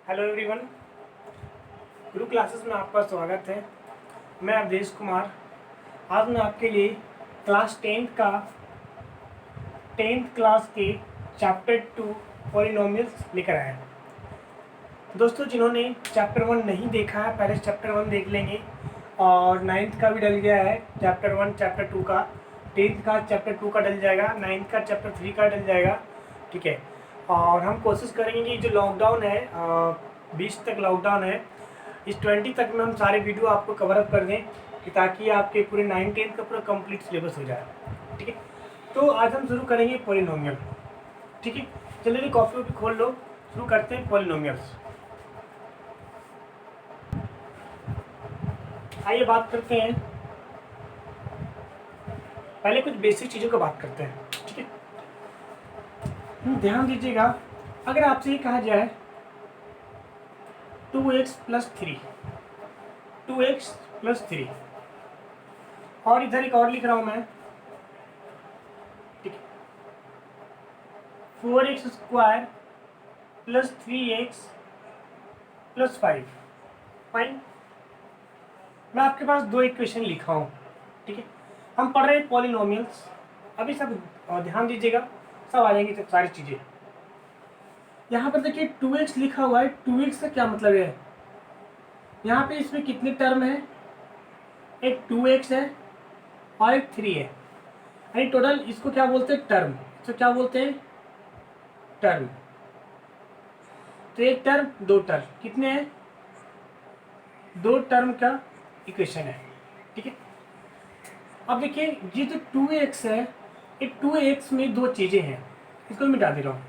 Hello everyone, गुरु classes में आपका स्वागत है। मैं अवधेश कुमार। आज मैं आपके लिए क्लास 10th क्लास के चैप्टर 2 पॉलिनोमियल्स लेकर आया। दोस्तों, जिन्होंने चैप्टर 1 नहीं देखा है, पहले चैप्टर 1 देख लेंगे। और 9th का भी डल गया है, चैप्टर 1 चैप्टर 2 का। 10th का चैप्टर 2 का डल जाएगा, 9th का चैप्टर 3 का डल जाएगा। ठीक है। और हम कोशिश करेंगे कि जो लॉकडाउन है, 20 तक लॉकडाउन है, इस 20 तक में हम सारे वीडियो आपको कवर अप कर दें कि ताकि आपके पूरे 9th-10th का पूरा कंप्लीट सिलेबस हो जाए। ठीक है। तो आज हम शुरू करेंगे पॉलिनोमियल। ठीक है, चलिए कॉपी वॉपी खोल लो, शुरू करते हैं पॉलिनोमियल्स। आइए बात करते हैं, पहले कुछ बेसिक चीज़ों का बात करते हैं। ठीक है, ध्यान दीजिएगा, अगर आपसे ये कहा जाए 2x + 3, 2x + 3, और इधर एक और लिख रहा हूं मैं। ठीक है, 4x² + 3x + 5। फाइन, मैं आपके पास दो इक्वेशन लिखा हूं। ठीक है, हम पढ़ रहे हैं पॉलिनोमियल्स। अभी सब ध्यान दीजिएगा, सब आ जाएंगी सब सारी चीजें। यहाँ पर देखिए 2x लिखा हुआ है। 2x का क्या मतलब है? यहाँ पे इसमें कितने टर्म है? एक 2x है और एक 3 है, यानी टोटल इसको क्या बोलते हैं? टर्म। इसको क्या बोलते हैं? टर्म। तो एक टर्म, दो टर्म, कितने हैं? दो टर्म का इक्वेशन है। ठीक है, अब देखिए ये जो 2x है, ये 2x में दो चीजें हैं, इसको मिटा दे रहा हूं।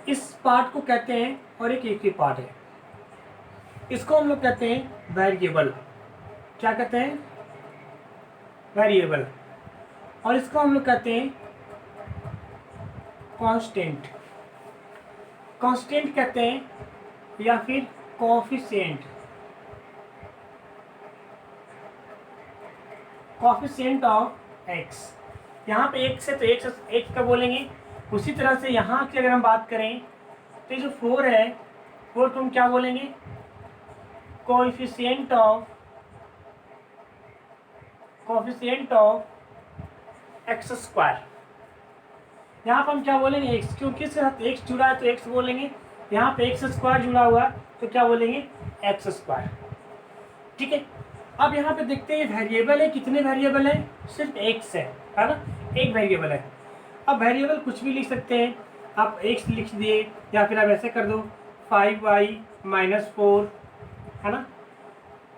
इस पार्ट को कहते हैं, और एक ही पार्ट है, इसको हम लोग कहते हैं वेरिएबल। क्या कहते हैं? वेरिएबल। और इसको हम लोग कहते हैं कांस्टेंट। कांस्टेंट कहते हैं या फिर कोएफिशिएंट। Coefficient of x। यहाँ पे x है तो x का बोलेंगे। उसी तरह से यहाँ की अगर हम बात करें तो ये जो 4 है, 4 को हम क्या बोलेंगे? Coefficient of x²। यहाँ पर हम क्या बोलेंगे? x, क्योंकि इसके साथ x जुड़ा है तो x बोलेंगे। यहाँ पे x² जुड़ा हुआ है तो क्या बोलेंगे? x²। ठीक है, अब यहाँ पे देखते हैं वेरिएबल है। कितने वेरिएबल है? सिर्फ x है ना, एक वेरिएबल है। अब वेरिएबल कुछ भी लिख सकते हैं, आप x लिख दिए, या फिर आप ऐसे कर दो 5y - 4, है ना,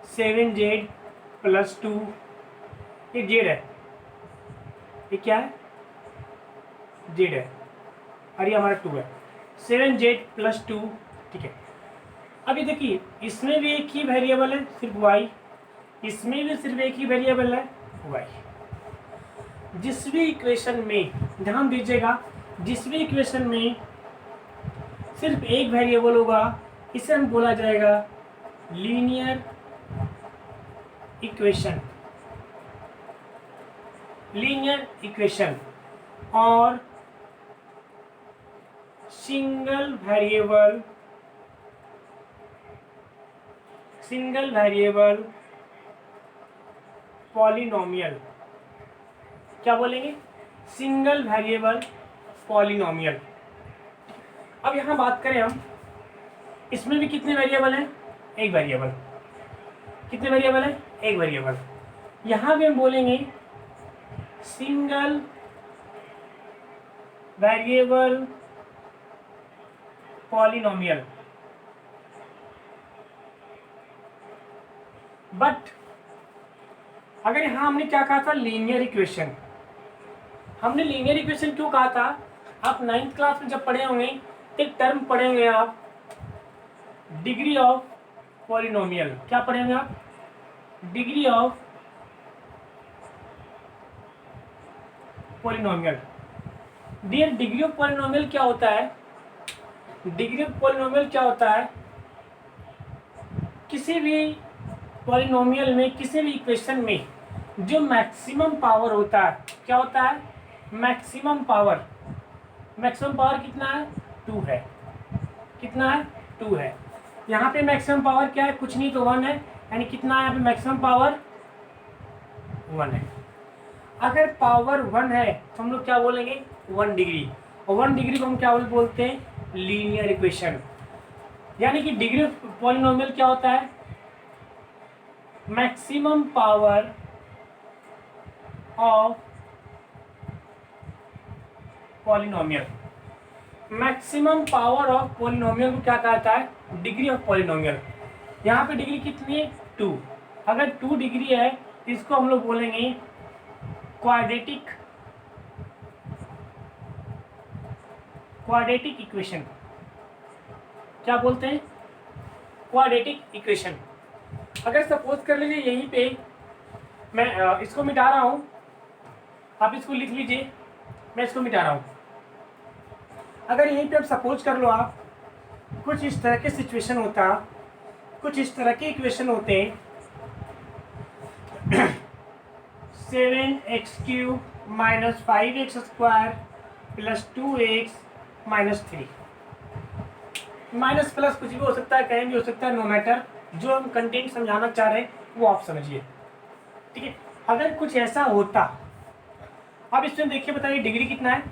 7z + 2। ये z है, ये क्या है? z है, और ये हमारा 2 है। 7z + 2। ठीक है, अभी देखिए इसमें भी एक ही वेरिएबल है, सिर्फ y। इसमें भी सिर्फ एक ही वेरिएबल है, y। जिस भी इक्वेशन में, ध्यान दीजिएगा, जिस भी इक्वेशन में सिर्फ एक वेरिएबल होगा, इसे हम बोला जाएगा लीनियर इक्वेशन। Linear equation. और सिंगल वेरिएबल पॉलिनोमियल। क्या बोलेंगे? Single variable polynomial. अब यहाँ बात करें हम, इसमें भी कितने वेरिएबल हैं? एक वेरिएबल। कितने वेरिएबल है? एक वेरिएबल। यहाँ भी हम बोलेंगे सिंगल वेरिएबल पॉलिनोमियल। बट अगर यहाँ हमने क्या कहा था? Linear equation. हमने लीनियर इक्वेशन क्यों कहा था? आप 9th क्लास में जब पढ़े होंगे तो एक टर्म पढ़े होंगे आप, डिग्री ऑफ पॉलिनोमियल। क्या पढ़े होंगे आप? Degree of polynomial. Dear, degree of polynomial क्या होता है? डिग्री ऑफ पॉलिनोमियल क्या होता है? किसी भी पॉलिनोमियल में, किसी भी इक्वेशन में जो मैक्सिमम पावर होता है, क्या होता है? Maximum power. मैक्सिमम पावर कितना है? 2 है। कितना है 2 है। यहाँ पे मैक्सिमम पावर क्या है, कुछ नहीं तो 1 है, यानी कितना है यहाँ पे मैक्सिमम पावर 1 है। अगर पावर 1 है तो हम लोग क्या बोलेंगे 1 डिग्री, और 1 डिग्री को हम क्या बोलते हैं लीनियर इक्वेशन। यानी कि डिग्री ऑफ पॉलिनोमियल क्या होता है, maximum power of polynomial. Maximum power of polynomial को क्या कहता है डिग्री ऑफ पॉलिनोमियल। यहाँ पे डिग्री कितनी है 2। अगर 2 डिग्री है तो इसको हम लोग बोलेंगे क्वाड्रेटिक इक्वेशन। क्या बोलते हैं क्वाड्रेटिक इक्वेशन। अगर सपोज कर लीजिए यहीं पे मैं इसको मिटा रहा हूँ, आप इसको लिख लीजिए, मैं इसको मिटा रहा हूँ। अगर यहीं पे आप सपोज कर लो, आप कुछ इस तरह के सिचुएशन होता, कुछ इस तरह के इक्वेशन होते हैं 7x³ - 5x² + 2x - 3। Minus plus कुछ भी हो सकता है, कहीं भी हो सकता है, नो मैटर। जो हम कंटेंट समझाना चाह रहे हैं वो आप समझिए, ठीक है। अगर कुछ ऐसा होता, अब इसमें देखिए बताइए डिग्री कितना है।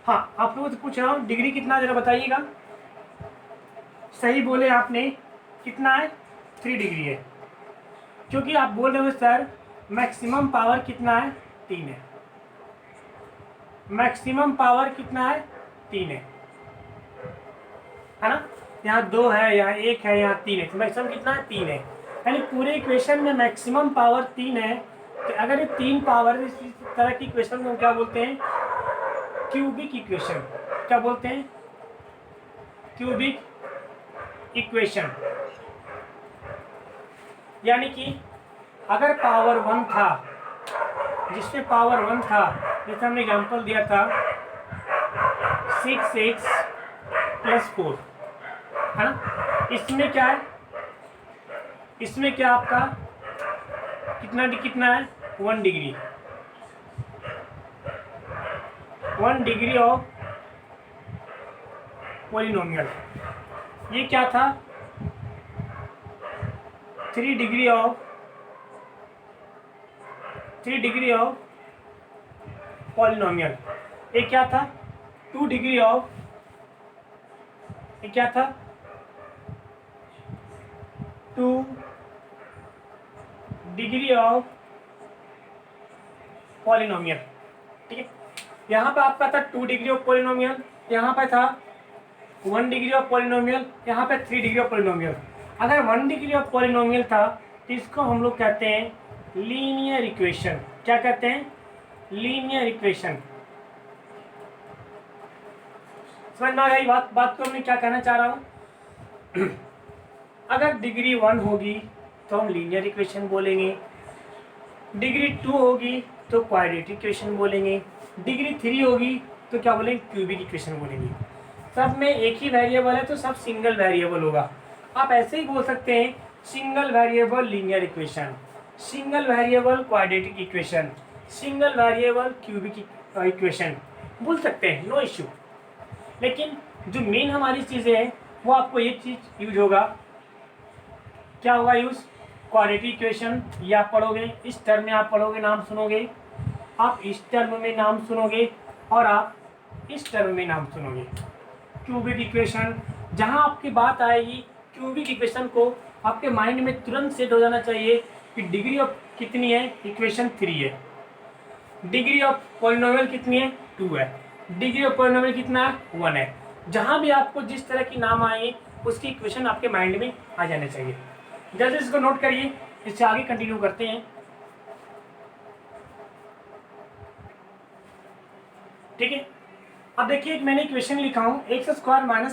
हाँ, आप लोगों से पूछ रहा हूँ डिग्री कितना, जरा बताइएगा। सही बोले आपने, कितना है 3 डिग्री है, क्योंकि आप बोल रहे हो सर मैक्सिमम पावर कितना है 3 है। मैक्सिमम पावर कितना है 3 है ना। यहाँ 2 है, यहाँ 1 है, यहाँ 3 है, तो मैक्सिमम कितना है 3 है। यानी पूरे इक्वेशन में मैक्सिमम पावर 3 है। तो अगर ये 3 पावर, इस तरह की इक्वेशन को क्या बोलते हैं क्यूबिक इक्वेशन। क्या बोलते हैं क्यूबिक इक्वेशन। यानी कि अगर पावर 1 था, जिसमें पावर 1 था, जैसे हमने एग्जांपल दिया था 6x + 4, है ना। इसमें क्या है, इसमें क्या आपका कितना है 1 डिग्री, 1 डिग्री ऑफ पॉलिनोमियल। ये क्या था 3 डिग्री ऑफ पॉलिनोमियल। ये क्या था 2 डिग्री ऑफ, ये क्या था 2 डिग्री ऑफ पॉलिनोमियल, ठीक है। यहाँ पे आपका था 2 डिग्री ऑफ पॉलिनोमियल, यहाँ पे था 1 डिग्री ऑफ पॉलिनोमियल, यहाँ पे 3 डिग्री ऑफ पॉलिनोमियल। अगर 1 डिग्री ऑफ पॉलिनोमियल था तो इसको हम लोग कहते हैं लीनियर इक्वेशन। क्या कहते हैं लीनियर इक्वेशन। समझ में आ गई बात को मैं क्या कहना चाह रहा हूँ। अगर डिग्री 1 होगी तो हम लीनियर इक्वेशन बोलेंगे, डिग्री 2 होगी तो क्वाड्रेटिक इक्वेशन बोलेंगे, डिग्री 3 होगी तो क्या बोलेंगे क्यूबिक इक्वेशन बोलेंगे। सब में एक ही वेरिएबल है तो सब सिंगल वेरिएबल होगा। आप ऐसे ही बोल सकते हैं single variable linear equation, single variable quadratic equation, single variable cubic equation बोल सकते हैं, नो इश्यू। लेकिन जो मेन हमारी चीज़ें हैं वो आपको एक चीज़ यूज होगा, क्या होगा यूज क्वाड्रेटिक इक्वेशन। ये आप पढ़ोगे, इस टर्म में आप पढ़ोगे, नाम सुनोगे, आप इस टर्म में नाम सुनोगे और आप इस टर्म में नाम सुनोगे। क्यूबिक इक्वेशन, जहाँ आपकी बात आएगी क्यूबिक इक्वेशन को आपके माइंड में तुरंत सेट हो जाना चाहिए कि डिग्री ऑफ कितनी है इक्वेशन 3 है, डिग्री ऑफ पॉलिनोमियल कितनी है 2 है, डिग्री ऑफ पॉलिनोमियल कितना है 1 है। जहाँ भी आपको जिस तरह की नाम आए उसकी इक्वेशन आपके माइंड में आ जाने चाहिए। जल्दी इसको नोट करिए, इससे आगे कंटिन्यू करते हैं, ठीक है। अब देखिए मैंने इक्वेशन लिखा हूँ x² -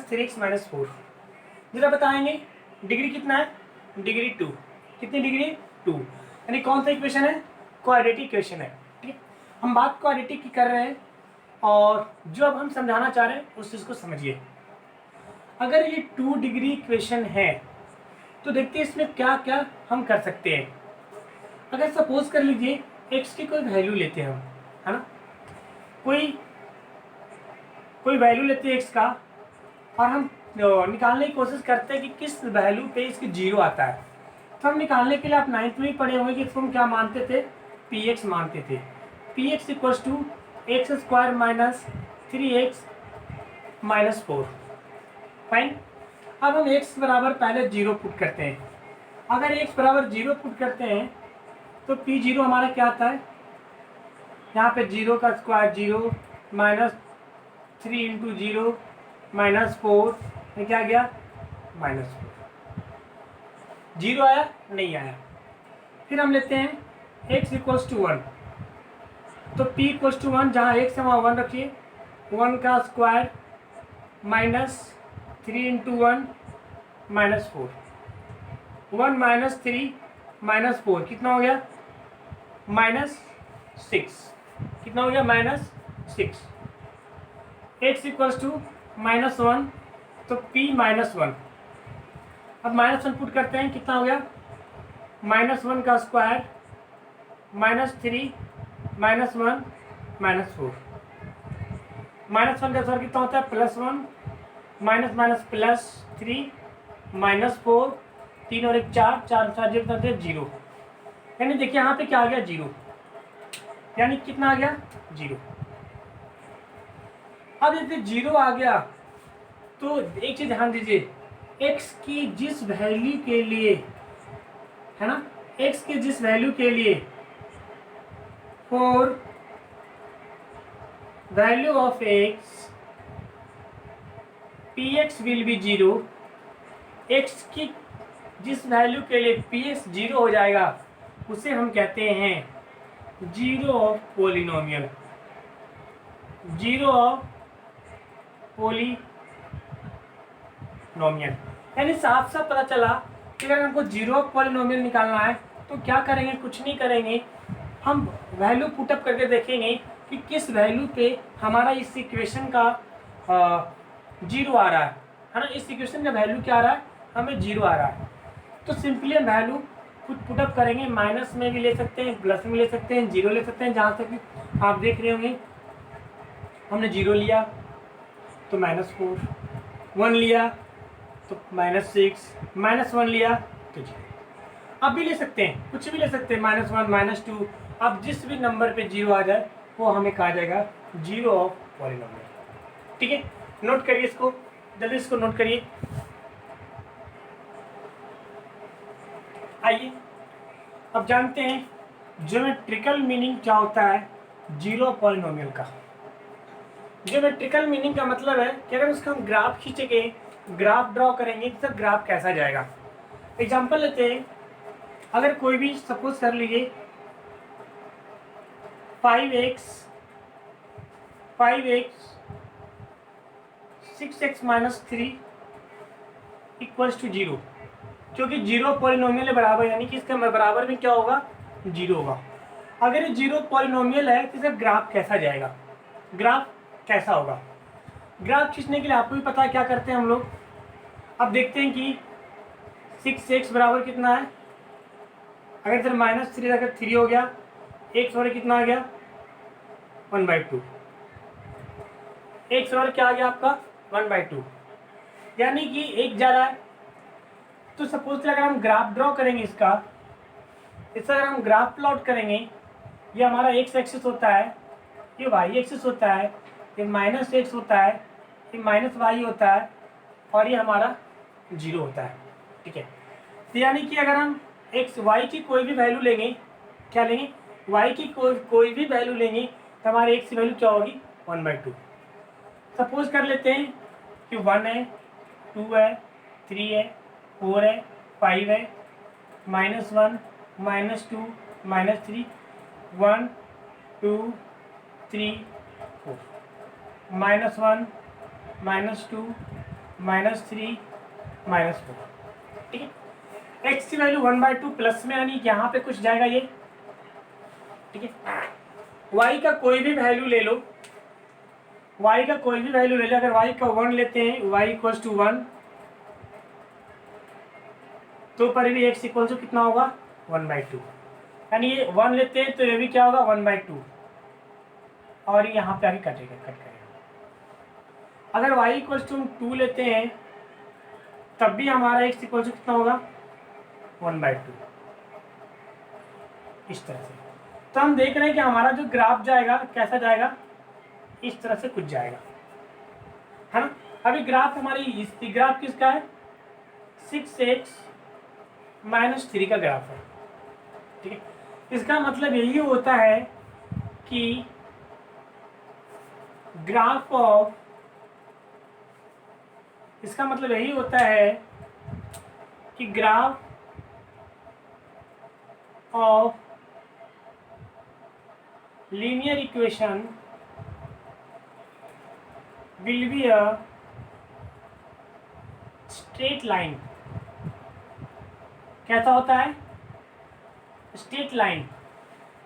3x - 4। जरा बताएंगे डिग्री कितना है डिग्री 2। कितनी डिग्री 2, यानी कौन सा इक्वेशन है क्वाड्रेटिक इक्वेशन है, ठीक है। हम बात क्वाड्रेटिक की कर रहे हैं और जो अब हम समझाना चाह रहे हैं उस चीज़ को समझिए। अगर ये 2 डिग्री इक्वेशन है तो देखते हैं इसमें क्या क्या हम कर सकते हैं। अगर सपोज कर लीजिए x की कोई वैल्यू लेते हैं हम, है ना, कोई वैल्यू लेते हैं x का, और हम निकालने की कोशिश करते हैं कि किस वैल्यू पे इसकी जीरो आता है। तो हम निकालने के लिए आप 9th में ही पढ़े होंगे कि इसको हम क्या मानते थे, पी एक्स मानते थे। P x equals to x square minus 3x minus 4। Fine. अब हम x बराबर पहले 0 पुट करते हैं। अगर x बराबर 0 पुट करते हैं तो पी जीरो हमारा क्या आता है, यहाँ पे 0 का स्क्वायर 0 माइनस 3 इंटू 0 माइनस 4, ये क्या गया -4। 0 आया नहीं आया। फिर हम लेते हैं x इक्वल्स टू 1, तो p इक्वल्स टू 1, जहाँ x है वहाँ 1 रखिए। 1 का square minus 3 into 1 minus 4, 1 minus 3 minus 4 कितना हो गया -6। कितना हो गया -6। x इक्वल्स टू -1, तो p -1। अब -1 पुट करते हैं, कितना हो गया -1 का स्क्वायर -3 -1 -4। -1 का स्क्वायर कितना होता है +1 माइनस माइनस +3 -4, 3 और 1 4, 4 4 जीरो करते हैं 0। यानी देखिए यहाँ पे क्या आ गया 0, यानी कितना आ गया 0। अब यदि 0 आ गया तो एक चीज ध्यान दीजिए, x की जिस वैल्यू के लिए, है ना, x के जिस वैल्यू के लिए for value of x px will be 0, x की जिस वैल्यू के लिए px 0 हो जाएगा उसे हम कहते हैं zero of polynomial. Zero of polynomial, यानी साफ साफ पता चला कि अगर हमको जीरो ऑफ पोलिनोमियल निकालना है तो क्या करेंगे, कुछ नहीं करेंगे, हम वैल्यू पुटअप करके देखेंगे कि किस वैल्यू पे हमारा इस इक्वेशन का जीरो आ रहा है ना। इस इक्वेशन का वैल्यू क्या आ रहा है, हमें जीरो आ रहा है। तो सिंपली हम वैल्यू पुटअप करेंगे, माइनस में भी ले सकते हैं, प्लस में ले सकते हैं, जीरो ले सकते हैं। जहाँ तक आप देख रहे होंगे हमने जीरो लिया तो -4, 1 लिया तो -6, -1 लिया तो जीरो। अब भी ले सकते हैं, कुछ भी ले सकते हैं, -1 -2। अब जिस भी नंबर पे जीरो आ जाए वो हमें कहा जाएगा जीरो ऑफ पॉलिनोमियल। ठीक है, नोट करिए इसको, जल्दी इसको नोट करिए। आइए अब जानते हैं ज्योमेट्रिकल मीनिंग क्या होता है जीरो पॉलिनोमियल का। ज्योमेट्रिकल मीनिंग का मतलब है कि अगर उसका हम ग्राफ खींचेंगे, ग्राफ ड्रॉ करेंगे तो ग्राफ कैसा जाएगा। एग्जांपल लेते हैं, अगर कोई भी सपोज कर लीजिए 5x 6x - 3 इक्वल्स टू 0, क्योंकि जीरो पॉलिनोमियल है बराबर, यानी कि इसका बराबर में क्या होगा, जीरो होगा। अगर ये जीरो पॉलिनोमियल है तो इसका ग्राफ कैसा जाएगा, ग्राफ कैसा होगा। ग्राफ खींचने के लिए आपको भी पता है क्या करते हैं हम लोग। अब देखते हैं कि 6x बराबर कितना है, अगर इधर -3 अगर 3 हो गया, x बराबर कितना आ गया 1/2। x बराबर क्या आ गया आपका 1/2, यानी कि एक जा रहा है। तो सपोज अगर हम ग्राफ ड्रॉ करेंगे इसका अगर हम ग्राफ प्लॉट करेंगे, ये हमारा x एक्सिस होता है, ये y एक्सिस होता है, ये -x होता है, ये -y होता है, और ये हमारा 0 होता है। ठीक है, तो यानी कि अगर हम x y की कोई भी वैल्यू लेंगे, क्या लेंगे, y की कोई भी वैल्यू लेंगे तो हमारे x की वैल्यू क्या होगी 1/2। सपोज कर लेते हैं कि 1 है, 2 है, 3 है, 4 है, 5 है, -1 -2 -3, 1 2 3 4, -1 -2 -3 -4। ठीक है, x की वैल्यू 1/2 प्लस में, यानी यहाँ पे कुछ जाएगा ये। ठीक है, y का कोई भी वैल्यू ले लो, y का कोई भी वैल्यू ले लो। अगर y का 1 लेते हैं, y इक्वल्स टू 1, तो पर भी x इक्वल टू कितना होगा 1/2, यानी ये 1 लेते हैं तो ये भी क्या होगा 1/2, और यहाँ पे आगे कट करेगा। अगर y इक्वल्स टू हम 2 लेते हैं तब भी हमारा x इक्वल्स टू कितना होगा 1/2, इस तरह से। तो हम देख रहे हैं कि हमारा जो ग्राफ जाएगा कैसा जाएगा, इस तरह से कुछ जाएगा, है ना। अभी ग्राफ हमारी ग्राफ किसका है, 6x - 3 का ग्राफ है, ठीक है। इसका मतलब यही होता है कि ग्राफ ऑफ, इसका मतलब यही होता है कि graph of linear equation will be a straight line। कैसा होता है, स्ट्रेट लाइन।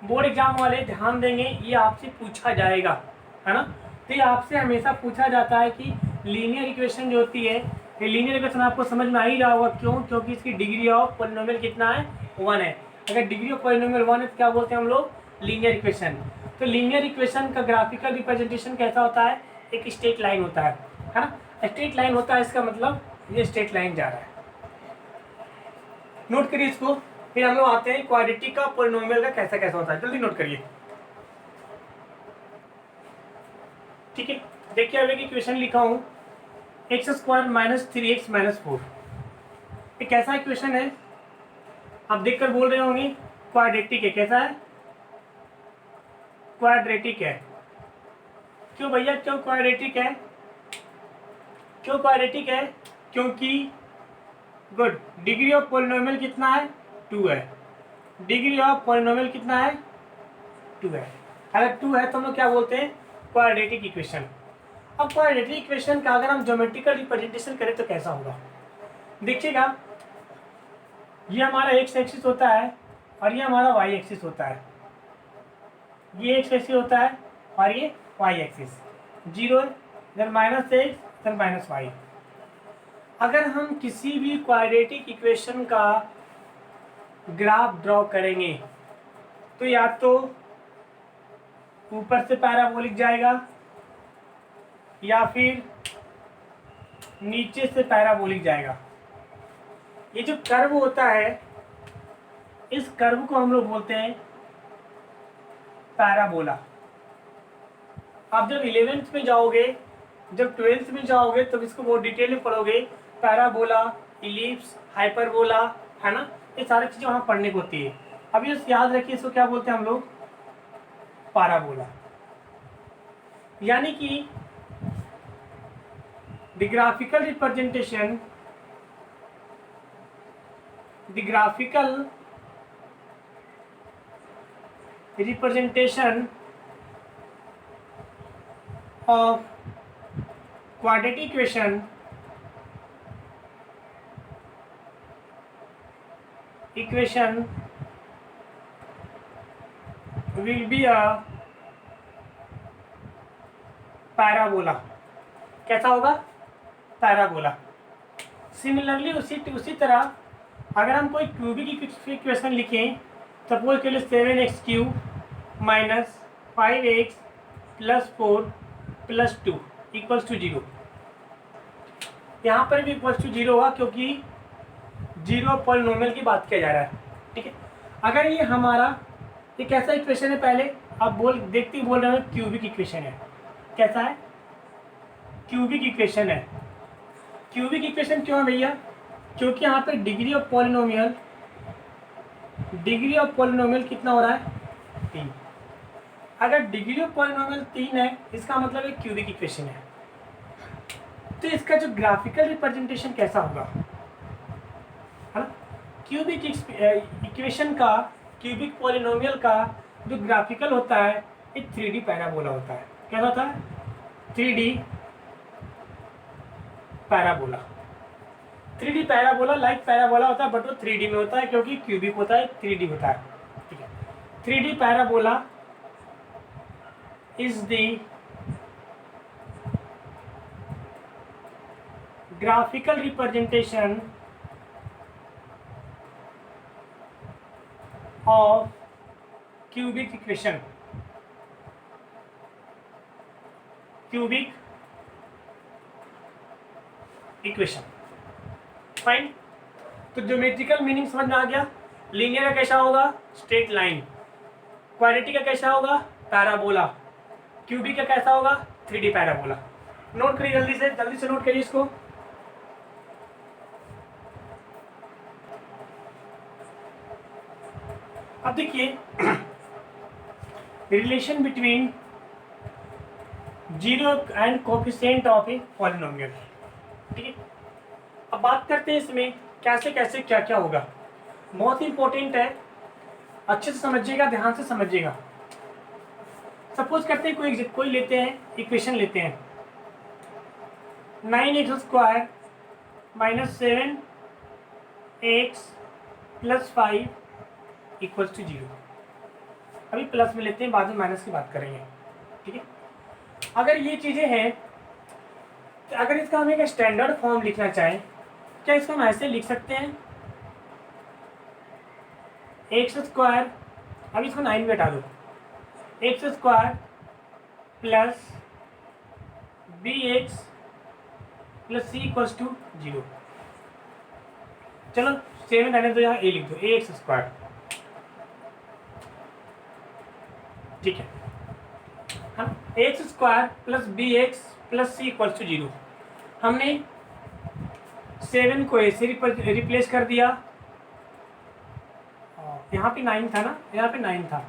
बोर्ड एग्जाम वाले ध्यान देंगे, ये आपसे पूछा जाएगा, है ना। तो ये आपसे हमेशा पूछा जाता है कि लीनियर इक्वेशन जो होती है, ये लीनियर इक्वेशन आपको समझ में आ ही रहा होगा, क्यों, क्योंकि इसकी डिग्री ऑफ पॉलिनोमियल कितना है, 1 है। अगर डिग्री ऑफ पॉलिनोमियल 1 है तो क्या बोलते हैं हम लोग, लीनियर इक्वेशन। तो लीनियर इक्वेशन का ग्राफिकल रिप्रेजेंटेशन कैसा होता है, एक स्ट्रेट लाइन होता है ना। स्ट्रेट लाइन होता है, इसका मतलब ये स्ट्रेट लाइन जा रहा है। नोट करिए इसको। फिर हम लोग आते हैं क्वाड्रेटिक का पॉलिनोमियल का कैसा कैसा होता है, जल्दी नोट करिए, ठीक है। देखिए अब एक इक्वेशन लिखा हूं, x² - 3x - 4। ये कैसा इक्वेशन है, आप देखकर बोल रहे होंगे क्वाड्रेटिक है। कैसा है, क्वाड्रेटिक है। क्यों भैया, क्यों क्वाड्रेटिक है, क्यों क्वाड्रेटिक है, क्योंकि गुड डिग्री ऑफ पॉलिनोमियल कितना है, 2 है। डिग्री ऑफ पॉलिनोमियल कितना है, 2 है। अगर 2 है तो हम लोग क्या बोलते हैं, क्वाड्रेटिक इक्वेशन। अब क्वाड्रेटिक इक्वेशन का अगर हम ज्योमेट्रिकल रिप्रेजेंटेशन करें तो कैसा होगा, देखिएगा। ये हमारा एक्स एक्सिस होता है और ये हमारा वाई एक्सिस होता है। ये एक्स एक्सिस होता है और ये वाई एक्सिस, 0 इधर -x इधर -y। अगर हम किसी भी क्वाड्रेटिक इक्वेशन का ग्राफ ड्रॉ करेंगे तो या तो ऊपर से पैराबोलिक जाएगा या फिर नीचे से पैराबोलिक जाएगा। ये जो कर्व होता है, इस कर्व को हम लोग बोलते हैं पैराबोला। आप जब 11th में जाओगे, जब 12th में जाओगे तब इसको बहुत डिटेल में पढ़ोगे, पैराबोला, इलिप्स, हाइपरबोला, है ना। ये सारी चीजें वहां पढ़ने को होती है। अब ये याद रखिए, इसको क्या बोलते हैं हम लोग, पैराबोला। यानी कि the graphical representation, the graphical representation of quadratic equation will be a parabola। कैसा होगा, पैराबोला। सिमिलरली उसी तरह अगर हम कोई क्यूबिक इक्वेशन लिखें, सपोज के लिए 7x³ - 5x + 4 + 2 = 0। यहाँ पर भी =0 होगा क्योंकि 0 पॉलिनोमियल की बात किया जा रहा है, ठीक है। अगर ये हमारा ये कैसा इक्वेशन है, पहले आप देखते ही बोल रहे हो क्यूबिक इक्वेशन है। कैसा है, क्यूबिक इक्वेशन है। क्यूबिक इक्वेशन क्यों है भैया, क्योंकि यहाँ पर डिग्री ऑफ पॉलिनोमियल कितना हो रहा है, 3। अगर डिग्री ऑफ पॉलिनोमियल 3 है, इसका मतलब एक क्यूबिक इक्वेशन है। तो इसका जो ग्राफिकल रिप्रेजेंटेशन कैसा होगा, है ना। क्यूबिक इक्वेशन का, क्यूबिक पॉलिनोमियल का जो ग्राफिकल होता है, एक 3D पैराबोला होता है। क्या होता है, 3D parabola. 3D parabola like parabola होता है, बट वो 3D में होता है क्योंकि क्यूबिक होता है, 3D होता है, ठीक है। 3D parabola is the graphical representation of cubic equation, cubic equation. Fine. तो ज्योमेट्रिकल मीनिंग समझ में आ गया। लीनियर का कैसा होगा, स्ट्रेट लाइन। क्वाड्रेटिक का कैसा होगा, पैराबोला। क्यूबिक का कैसा होगा, 3D पैराबोला। नोट करिए जल्दी से नोट करिए इसको। अब देखिए relation between zero and coefficient of a polynomial. ठीक है, अब बात करते हैं इसमें कैसे कैसे क्या क्या होगा। बहुत ही इंपॉर्टेंट है, अच्छे से समझिएगा, ध्यान से समझिएगा। सपोज करते हैं कोई लेते हैं, इक्वेशन लेते हैं 9x² - 7x + 5 = 0। अभी प्लस में लेते हैं, बाद में माइनस की बात करेंगे। ठीक है, अगर ये चीज़ें हैं तो अगर इसका हम एक स्टैंडर्ड फॉर्म लिखना चाहें, क्या इसको हम ऐसे लिख सकते हैं x², अब इसको 9 में हटा दो, x² + bx + c = 0। चलो 7 रहने दो, यहाँ a लिख दो, ax²। ठीक है, हम x² + bx + c = 0। हमने 7 को a से रिप्लेस कर दिया, यहाँ पे 9 था ना, यहाँ पे 9 था।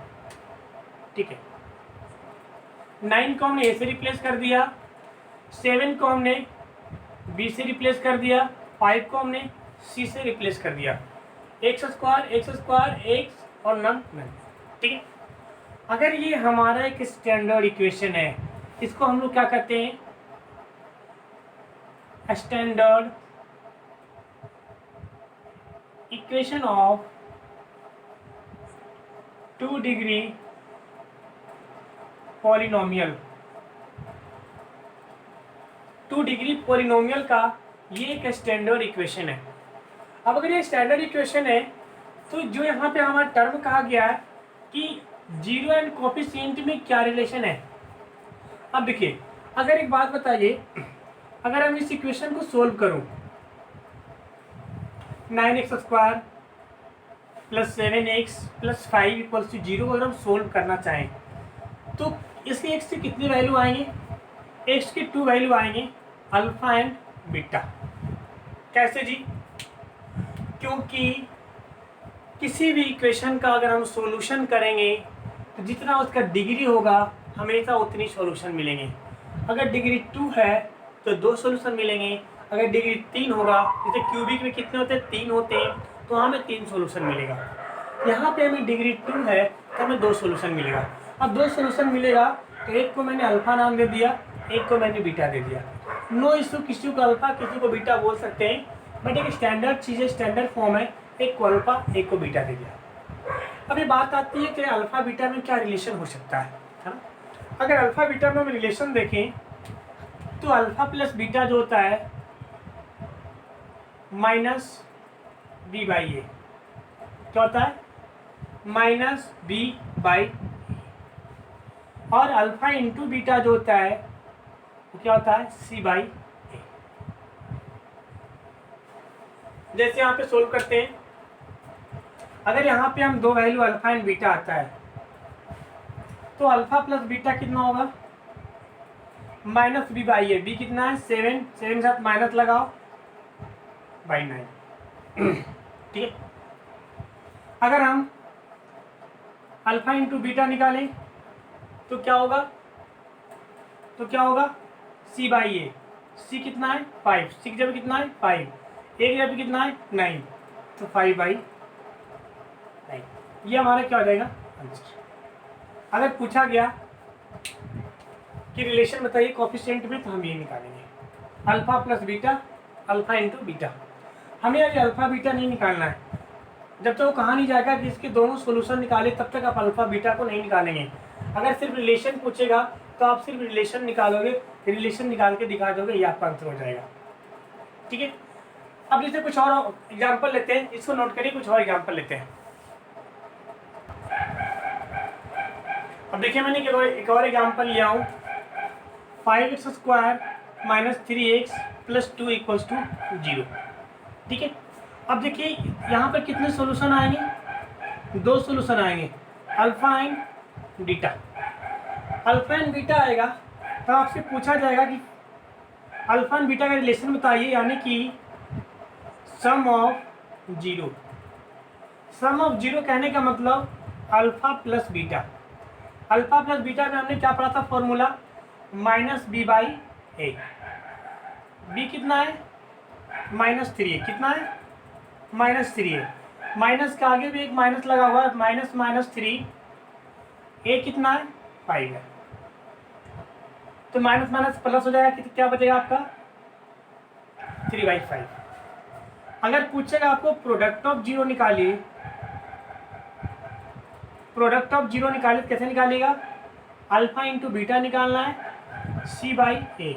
ठीक है, 9 को हमने a से रिप्लेस कर दिया, 7 को हमने b से रिप्लेस कर दिया, 5 को हमने c से रिप्लेस कर दिया। x² x और नन। ठीक है, अगर ये हमारा एक स्टैंडर्ड इक्वेशन है, इसको हम लोग क्या कहते हैं, standard equation of 2 degree polynomial. 2 degree polynomial का ये एक स्टैंडर्ड इक्वेशन है। अब अगर ये स्टैंडर्ड इक्वेशन है तो जो यहाँ पे हमारा टर्म कहा गया है कि जीरो एंड कोफिशिएंट में क्या रिलेशन है। अब देखिए, अगर एक बात बताइए, अगर हम इस इक्वेशन को सोल्व करूं 9x² + 7x + 5 = 0 अगर हम सोल्व करना चाहें तो इसके x की कितनी वैल्यू आएंगे, x की 2 वैल्यू आएंगे, अल्फा एंड बीटा। कैसे जी, क्योंकि किसी भी इक्वेशन का अगर हम सॉल्यूशन करेंगे तो जितना उसका डिग्री होगा हमेशा उतनी सॉल्यूशन मिलेंगे। अगर डिग्री 2 है तो 2 सॉल्यूशन मिलेंगे, अगर डिग्री 3 होगा, जैसे क्यूबिक में कितने होते हैं, 3 होते हैं, तो हमें 3 सॉल्यूशन मिलेगा। यहाँ पे हमें डिग्री 2 है तो हमें 2 सॉल्यूशन मिलेगा। अब 2 सॉल्यूशन मिलेगा तो एक को मैंने अल्फा नाम दे दिया, एक को मैंने बीटा दे दिया। नो इशू, किसी को अल्फा किसी को बीटा बोल सकते हैं, बट एक स्टैंडर्ड चीज़ है, स्टैंडर्ड फॉर्म है, एक को अल्फा एक को बीटा दे दिया। अभी बात आती है कि अल्फा बीटा में क्या रिलेशन हो सकता है ना। अगर अल्फा बीटा में हम रिलेशन देखें तो अल्फा प्लस बीटा जो होता है -b/a, क्या होता है -b/a, और अल्फा इंटू बीटा जो होता है वो क्या होता है c/a। जैसे यहाँ पे सोल्व करते हैं, अगर यहाँ पे हम 2 वैल्यू अल्फा एंड बीटा आता है तो अल्फा प्लस बीटा कितना होगा -b/a। b कितना है 7, 7 के साथ माइनस लगाओ /9। ठीक है, अगर हम अल्फा इंटू बीटा निकालें तो क्या होगा c/a। c कितना है 5, c की जगह कितना है 5, a की जगह कितना है 9, तो 5/9। ये हमारा क्या हो जाएगा आंसर। अगर पूछा गया कि रिलेशन बताइए कोफिशिएंट में, तो हम ये निकालेंगे alpha plus beta, alpha into beta. हमें अभी अल्फा बीटा नहीं निकालना है, जब तक वो कहा नहीं जाएगा कि इसके दोनों सोल्यूशन निकाले तब तक आप अल्फा बीटा को नहीं निकालेंगे। अगर सिर्फ रिलेशन पूछेगा तो आप सिर्फ रिलेशन निकालोगे, रिलेशन निकाल के दिखा दोगे, ये आपका आंसर हो जाएगा। ठीक है, अब जैसे कुछ और एग्जाम्पल लेते हैं, इसको नोट करिए, कुछ और एग्जाम्पल लेते हैं। अब देखिए मैंने एक और एग्जाम्पल लिया हूँ 5x² -3x + 2 = 0। ठीक है, अब देखिए यहाँ पर कितने सॉल्यूशन आएंगे, 2 सॉल्यूशन आएंगे, alpha and beta. Alpha and beta आएगा तो आपसे पूछा जाएगा कि अल्फा एंड बीटा का रिलेशन बताइए, यानी कि sum of zero. Sum of zero कहने का मतलब alpha plus beta. Alpha plus beta में हमने क्या पढ़ा था फॉर्मूला, -b/a। b कितना है, -3 है, कितना है, -3 है। माइनस के आगे भी एक माइनस लगा हुआ है, -3, a कितना है, 5 है। तो माइनस माइनस प्लस हो जाएगा, कि क्या बचेगा आपका 3/5। अगर पूछेगा आपको प्रोडक्ट ऑफ जीरो निकालिए, प्रोडक्ट ऑफ जीरो निकालिए, कैसे निकालिएगा, अल्फा इंटू बीटा निकालना है, c/a।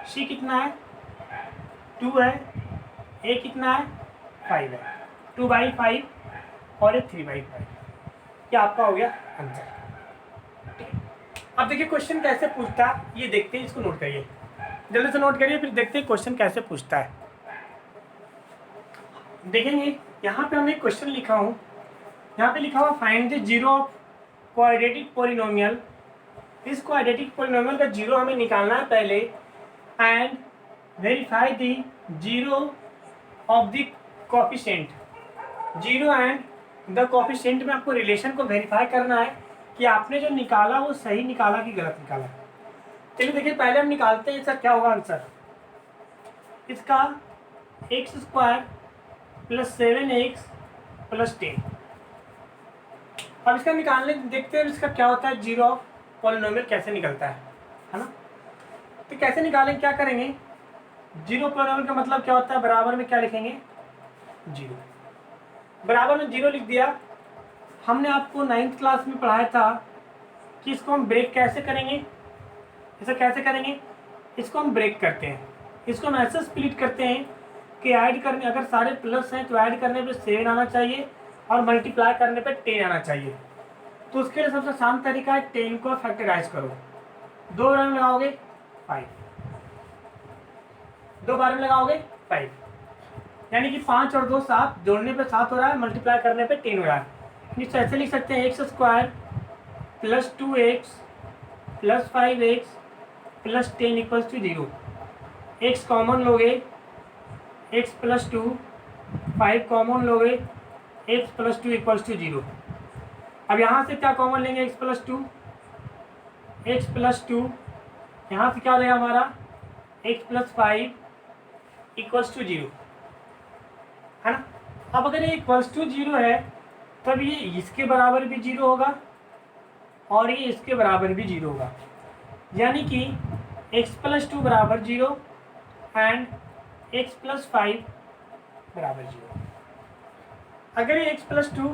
c कितना है, 2 है, a कितना है, 5 है, 2/5 और 3/5। क्या आपका हो गया आंसर। अब देखिए क्वेश्चन कैसे पूछता है, ये देखते हैं, इसको नोट करिए, जल्दी से नोट करिए, फिर देखते हैं क्वेश्चन कैसे पूछता है। देखेंगे यहाँ पे हमने एक क्वेश्चन लिखा हूँ, यहाँ पे लिखा हुआ find the zero of quadratic polynomial. इस क्वाड्रेटिक पोलिनोमियल का जीरो हमें निकालना है पहले, and verify the zero of the coefficient. Zero and the coefficient में आपको रिलेशन को वेरीफाई करना है कि आपने जो निकाला वो सही निकाला कि गलत निकाला। चलिए देखिए पहले हम निकालते हैं इसका क्या होगा आंसर। इसका x² + 7x + 10। अब इसका निकालने देखते हैं इसका क्या होता है, जीरो ऑफ पॉलिनोमियल कैसे निकलता है ना। तो कैसे निकालेंगे, क्या करेंगे, जीरो पॉलिनोमियल का मतलब क्या होता है, बराबर में क्या लिखेंगे, जीरो। बराबर में जीरो लिख दिया। हमने आपको 9th क्लास में पढ़ाया था कि इसको हम ब्रेक कैसे करेंगे, इसे कैसे करेंगे, इसको हम ब्रेक करते हैं, इसको हम ऐसे स्प्लिट करते हैं कि ऐड करने, अगर सारे प्लस हैं तो ऐड करने पे 7 आना चाहिए और मल्टीप्लाई करने पे 10 आना चाहिए। तो उसके लिए सबसे आसान तरीका है 10 को फैक्टराइज करो, 2 बार में लगाओगे 5, 2 बार में लगाओगे 5, यानी कि 5 और 2 7, जोड़ने पे 7 हो रहा है, मल्टीप्लाई करने पे 10 हो रहा है। इसे ऐसे लिख सकते हैं x² + 2x + 5x + 10 = 0। x common लोगे, x + 2, 5 कॉमन लोगे, x + 2 = 0। अब यहाँ से क्या कॉमन लेंगे, x + 2, x + 2, यहाँ से क्या हो जाएगा हमारा x + 5 = 0, है ना। अब अगर ये = 0 है तब ये इसके बराबर भी 0 होगा और ये इसके बराबर भी 0 होगा, यानी कि x + 2 = 0 एंड x + 5 = 0। अगर ये x + 2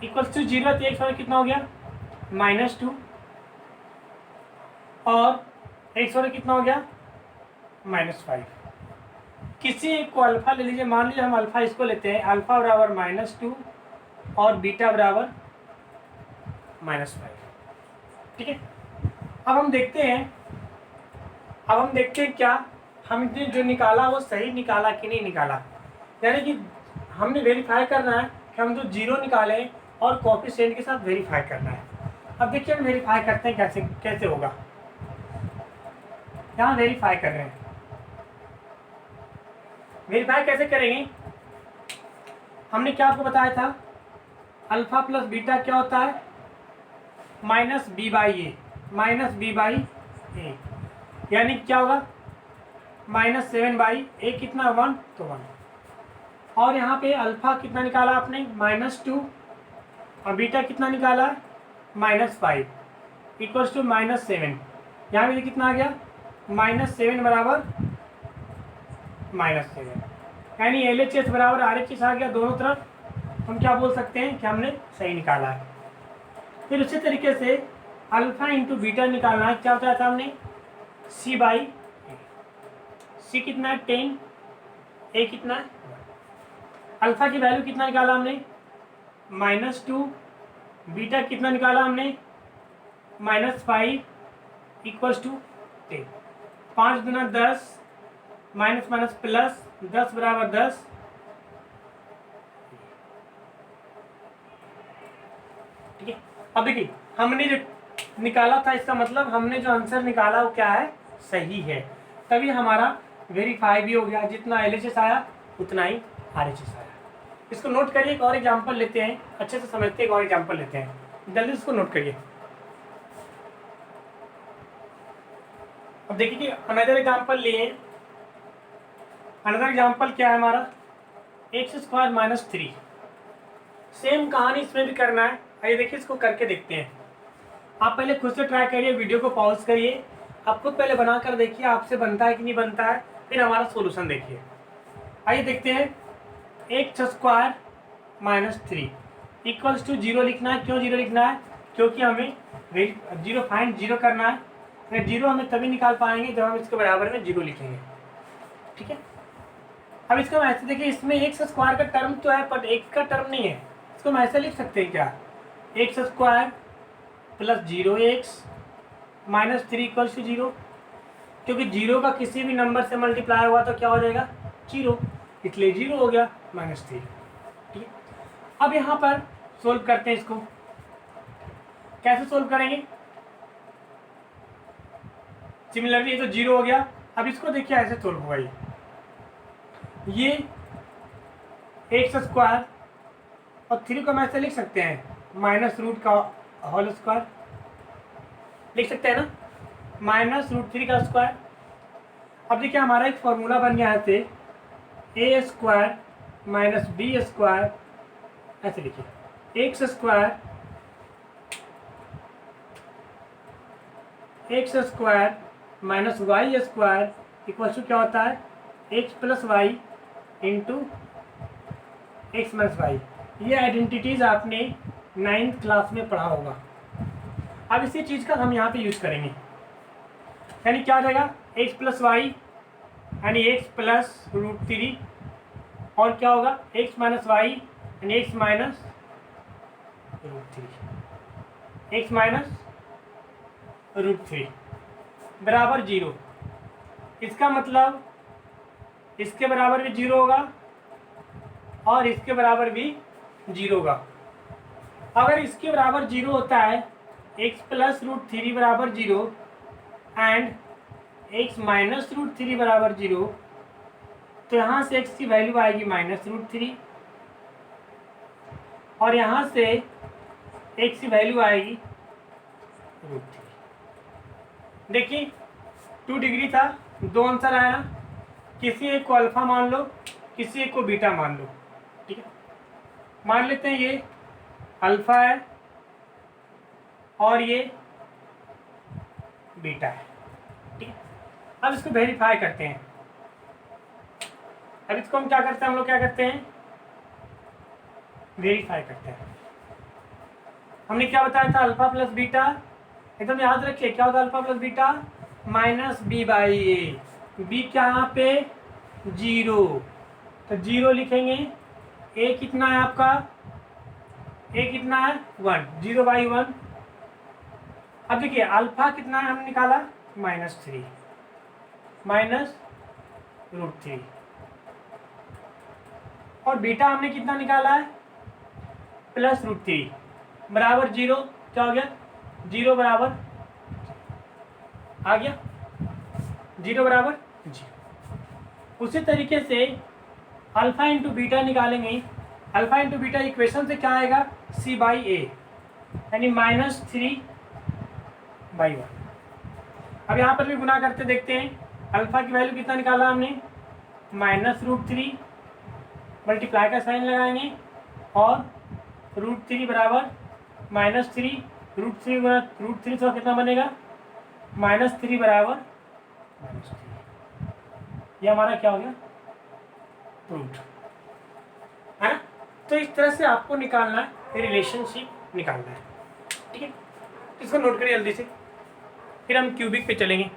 = 0 तो x कितना हो गया, -2, और x कितना हो गया, -5। किसी एक को अल्फा ले लीजिए, मान लीजिए हम अल्फा इसको लेते हैं, अल्फा बराबर -2 और बीटा बराबर -5। ठीक है, अब हम देखते हैं, क्या हमने जो निकाला वो सही निकाला कि नहीं निकाला। यानी कि हमने वेरीफाई करना है कि हम जो जीरो निकाले और कोफिशिएंट के साथ वेरीफाई करना है। अब देखिए हम वेरीफाई करते हैं कैसे होगा। यहाँ वेरीफाई कर रहे हैं, वेरीफाई कैसे करेंगे, हमने क्या आपको बताया था, अल्फा प्लस बीटा क्या होता है, -b/a, -b/a, यानी क्या होगा -7/a, कितना 1, तो 1। और यहाँ पे अल्फा कितना निकाला आपने, -2, और बीटा कितना निकाला, -5 = -7। यहाँ पे कितना आ गया, -7 बराबर -7, यानी LHS बराबर RHS आ गया दोनों तरफ। हम क्या बोल सकते हैं कि हमने सही निकाला है। फिर उसी तरीके से अल्फा इंटू बीटा निकालना है, क्या बताया था हमने, c/a। c कितना है 10, a कितना है, अल्फा की वैल्यू कितना निकाला हमने, -2, बीटा कितना निकाला हमने, -5 = 10। 5 दूना 10, माइनस माइनस प्लस, 10 बराबर 10। ठीक है, अब देखिए हमने जो निकाला था, इसका मतलब हमने जो आंसर निकाला वो क्या है, सही है, तभी हमारा वेरीफाई भी हो गया। जितना LHS आया उतना ही RHS आया। इसको नोट करिए। एक और एग्जांपल लेते हैं, अच्छे से समझते हैं। एक और एग्जांपल लेते हैं, जल्दी इसको नोट करिए। अब देखिए कि अनदर एग्जांपल लिए। अनदर एग्जांपल क्या है हमारा, x² माइनस 3। सेम कहानी इसमें भी करना है। आइए देखिए इसको करके देखते हैं। आप पहले खुद से ट्राई करिए, वीडियो को पॉज करिए, आप खुद पहले बना कर देखिए आपसे बनता है कि नहीं बनता है, फिर हमारा सॉल्यूशन देखिए। आइए देखते हैं। x² माइनस 3 इक्वल्स टू 0 लिखना है। क्यों 0 लिखना है, क्योंकि हमें फाइंड जीरो करना है। फिर जीरो हमें तभी निकाल पाएंगे जब हम इसके बराबर में 0 लिखेंगे। ठीक है, अब इसको हम ऐसे देखिए, इसमें x² का टर्म तो है बट x का टर्म नहीं है। इसको हम ऐसे लिख सकते हैं क्या, x² plus 0x minus 3 equals to 0, क्योंकि 0 का किसी भी नंबर से मल्टीप्लाई हुआ तो क्या हो जाएगा, 0, इसलिए 0 हो गया माइनस 3। ठीक है, अब यहाँ पर सोल्व करते हैं इसको। कैसे सोल्व करेंगे, सिमिलरली ये तो 0 हो गया। अब इसको देखिए ऐसे सोल्व होगा, ये x² और 3 को हम ऐसे लिख सकते हैं, माइनस रूट का होल स्क्वायर लिख सकते हैं ना, माइनस रूट 3 का स्क्वायर। अब देखिए हमारा एक फॉर्मूला बन गया है, a² माइनस b², ऐसे लिखिए x² minus y² equal to क्या होता है, x plus y into x minus y. ये आइडेंटिटीज आपने 9th क्लास में पढ़ा होगा। अब इसी चीज़ का हम यहाँ पे यूज करेंगे, यानी क्या हो जाएगा, x प्लस वाई यानी x प्लस रूट 3, और क्या होगा x माइनस वाई यानी x minus root 3, x minus root 3 बराबर 0। इसका मतलब इसके बराबर भी 0 होगा और इसके बराबर भी 0 होगा। अगर इसके बराबर 0 होता है, x प्लस रूट 3 बराबर 0 एंड x माइनस रूट 3 बराबर 0, तो यहाँ से x की वैल्यू आएगी माइनस रूट 3 और यहाँ से x की वैल्यू आएगी रूट 3। देखिए 2 डिग्री था, 2 आंसर आया ना, किसी एक को अल्फा मान लो, किसी एक को बीटा मान लो। ठीक है, मान लेते हैं ये अल्फा है और ये बीटा है। ठीक है, अब इसको वेरीफाई करते हैं। अब इसको हम क्या करते हैं, हम लोग क्या करते हैं, वेरीफाई करते हैं। हमने क्या बताया था, अल्फा प्लस बीटा, एकदम याद रखिए क्या होता है alpha plus beta, minus B by a. B क्या यहाँ पे 0, तो 0 लिखेंगे। ए कितना है आपका, ए कितना है 1, 0 बाई 1। अब देखिए अल्फा कितना है हमने निकाला, -3 माइनस रूट 3, और बीटा हमने कितना निकाला है, प्लस रूट 3 बराबर 0। क्या हो गया, 0 बराबर आ गया, 0 बराबर 0। उसी तरीके से अल्फा इंटू बीटा निकालेंगे। अल्फा इंटू बीटा इक्वेशन से क्या आएगा, c बाई ए यानी -3 बाई 1। अब यहाँ पर भी गुना करते देखते हैं। अल्फा की वैल्यू कितना निकाला हमने, माइनस रूट 3, मल्टीप्लाई का साइन लगाएंगे और रूट 3 बराबर -3, रूट 3 गुना रूट 3 से कितना बनेगा, -3 बराबर -3। ये हमारा क्या हो गया, रूट है ना। तो इस तरह से आपको निकालना है, रिलेशनशिप निकालना है। ठीक है, इसको नोट करिए जल्दी से, फिर हम क्यूबिक पे चलेंगे।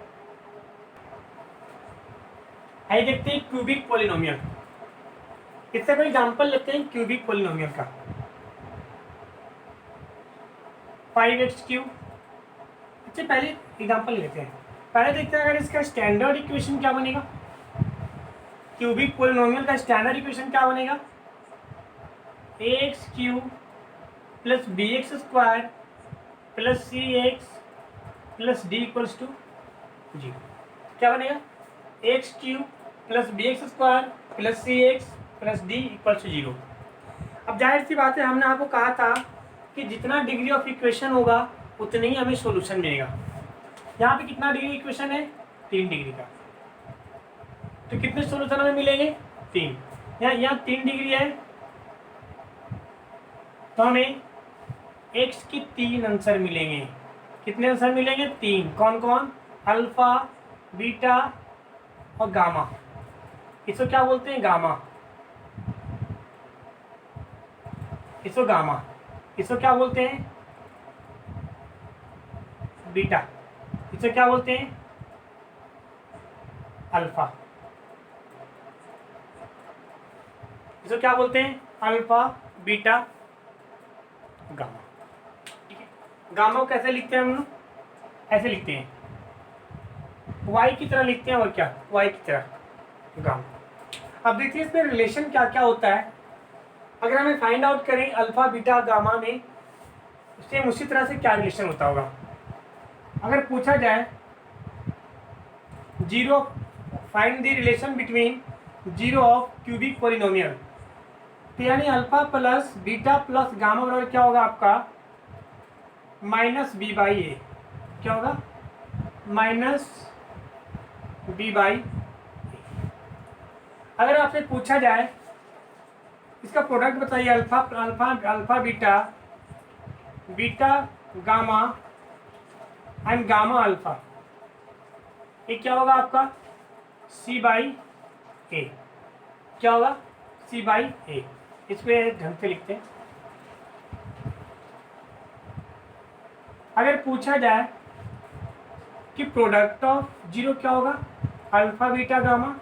आइए देखते हैं क्यूबिक पॉलिनोमियल। इससे कोई एग्जांपल लेते हैं क्यूबिक पॉलिनोमियल का। 5x क्यूब, इससे पहले एग्जांपल लेते हैं। पहले देखते हैं अगर इसका स्टैंडर्ड इक्वेशन क्या बनेगा, क्यूबिक पोलिनोमियल का स्टैंडर्ड इक्वेशन क्या बनेगा, x cube plus b x square plus c x plus d equals to zero. क्या बनेगा, x cube plus b x square plus c x plus d equals to zero. अब जाहिर सी बात है, हमने आपको कहा था कि जितना डिग्री ऑफ इक्वेशन होगा उतने ही हमें सॉल्यूशन मिलेगा। यहाँ पे कितना डिग्री इक्वेशन है, 3 डिग्री का, तो कितने सॉल्यूशन हमें मिलेंगे, 3। यहाँ 3 डिग्री है तो हमें x की 3 आंसर मिलेंगे। कितने आंसर मिलेंगे, 3। कौन कौन, अल्फा, बीटा और गामा। इसको क्या बोलते हैं, गामा। इसको गामा, इसको क्या बोलते हैं, बीटा। इसको क्या बोलते हैं, अल्फा। इसको क्या बोलते हैं, अल्फा, बीटा, गामा। ठीक है, गामा को कैसे लिखते हैं हम लोग, ऐसे लिखते हैं, y की तरह लिखते हैं, और क्या, y की तरह गामा। अब देखिए इसमें रिलेशन क्या क्या होता है। अगर हमें फाइंड आउट करें अल्फा बीटा गामा में, सेम उसी तरह से क्या रिलेशन होता होगा। अगर पूछा जाए zero, find the relation between zero of cubic polynomial, तो यानी alpha plus beta plus gamma बराबर क्या होगा आपका, माइनस बी बाई ए। क्या होगा, माइनस बी बाई। अगर आपसे पूछा जाए इसका प्रोडक्ट बताइए, alpha alpha alpha beta, beta gamma and gamma alpha, ये क्या होगा आपका, सी बाई ए। क्या होगा, सी बाई ए। इसको ढंग से लिखते हैं। अगर पूछा जाए कि प्रोडक्ट ऑफ जीरो क्या होगा, alpha beta gamma,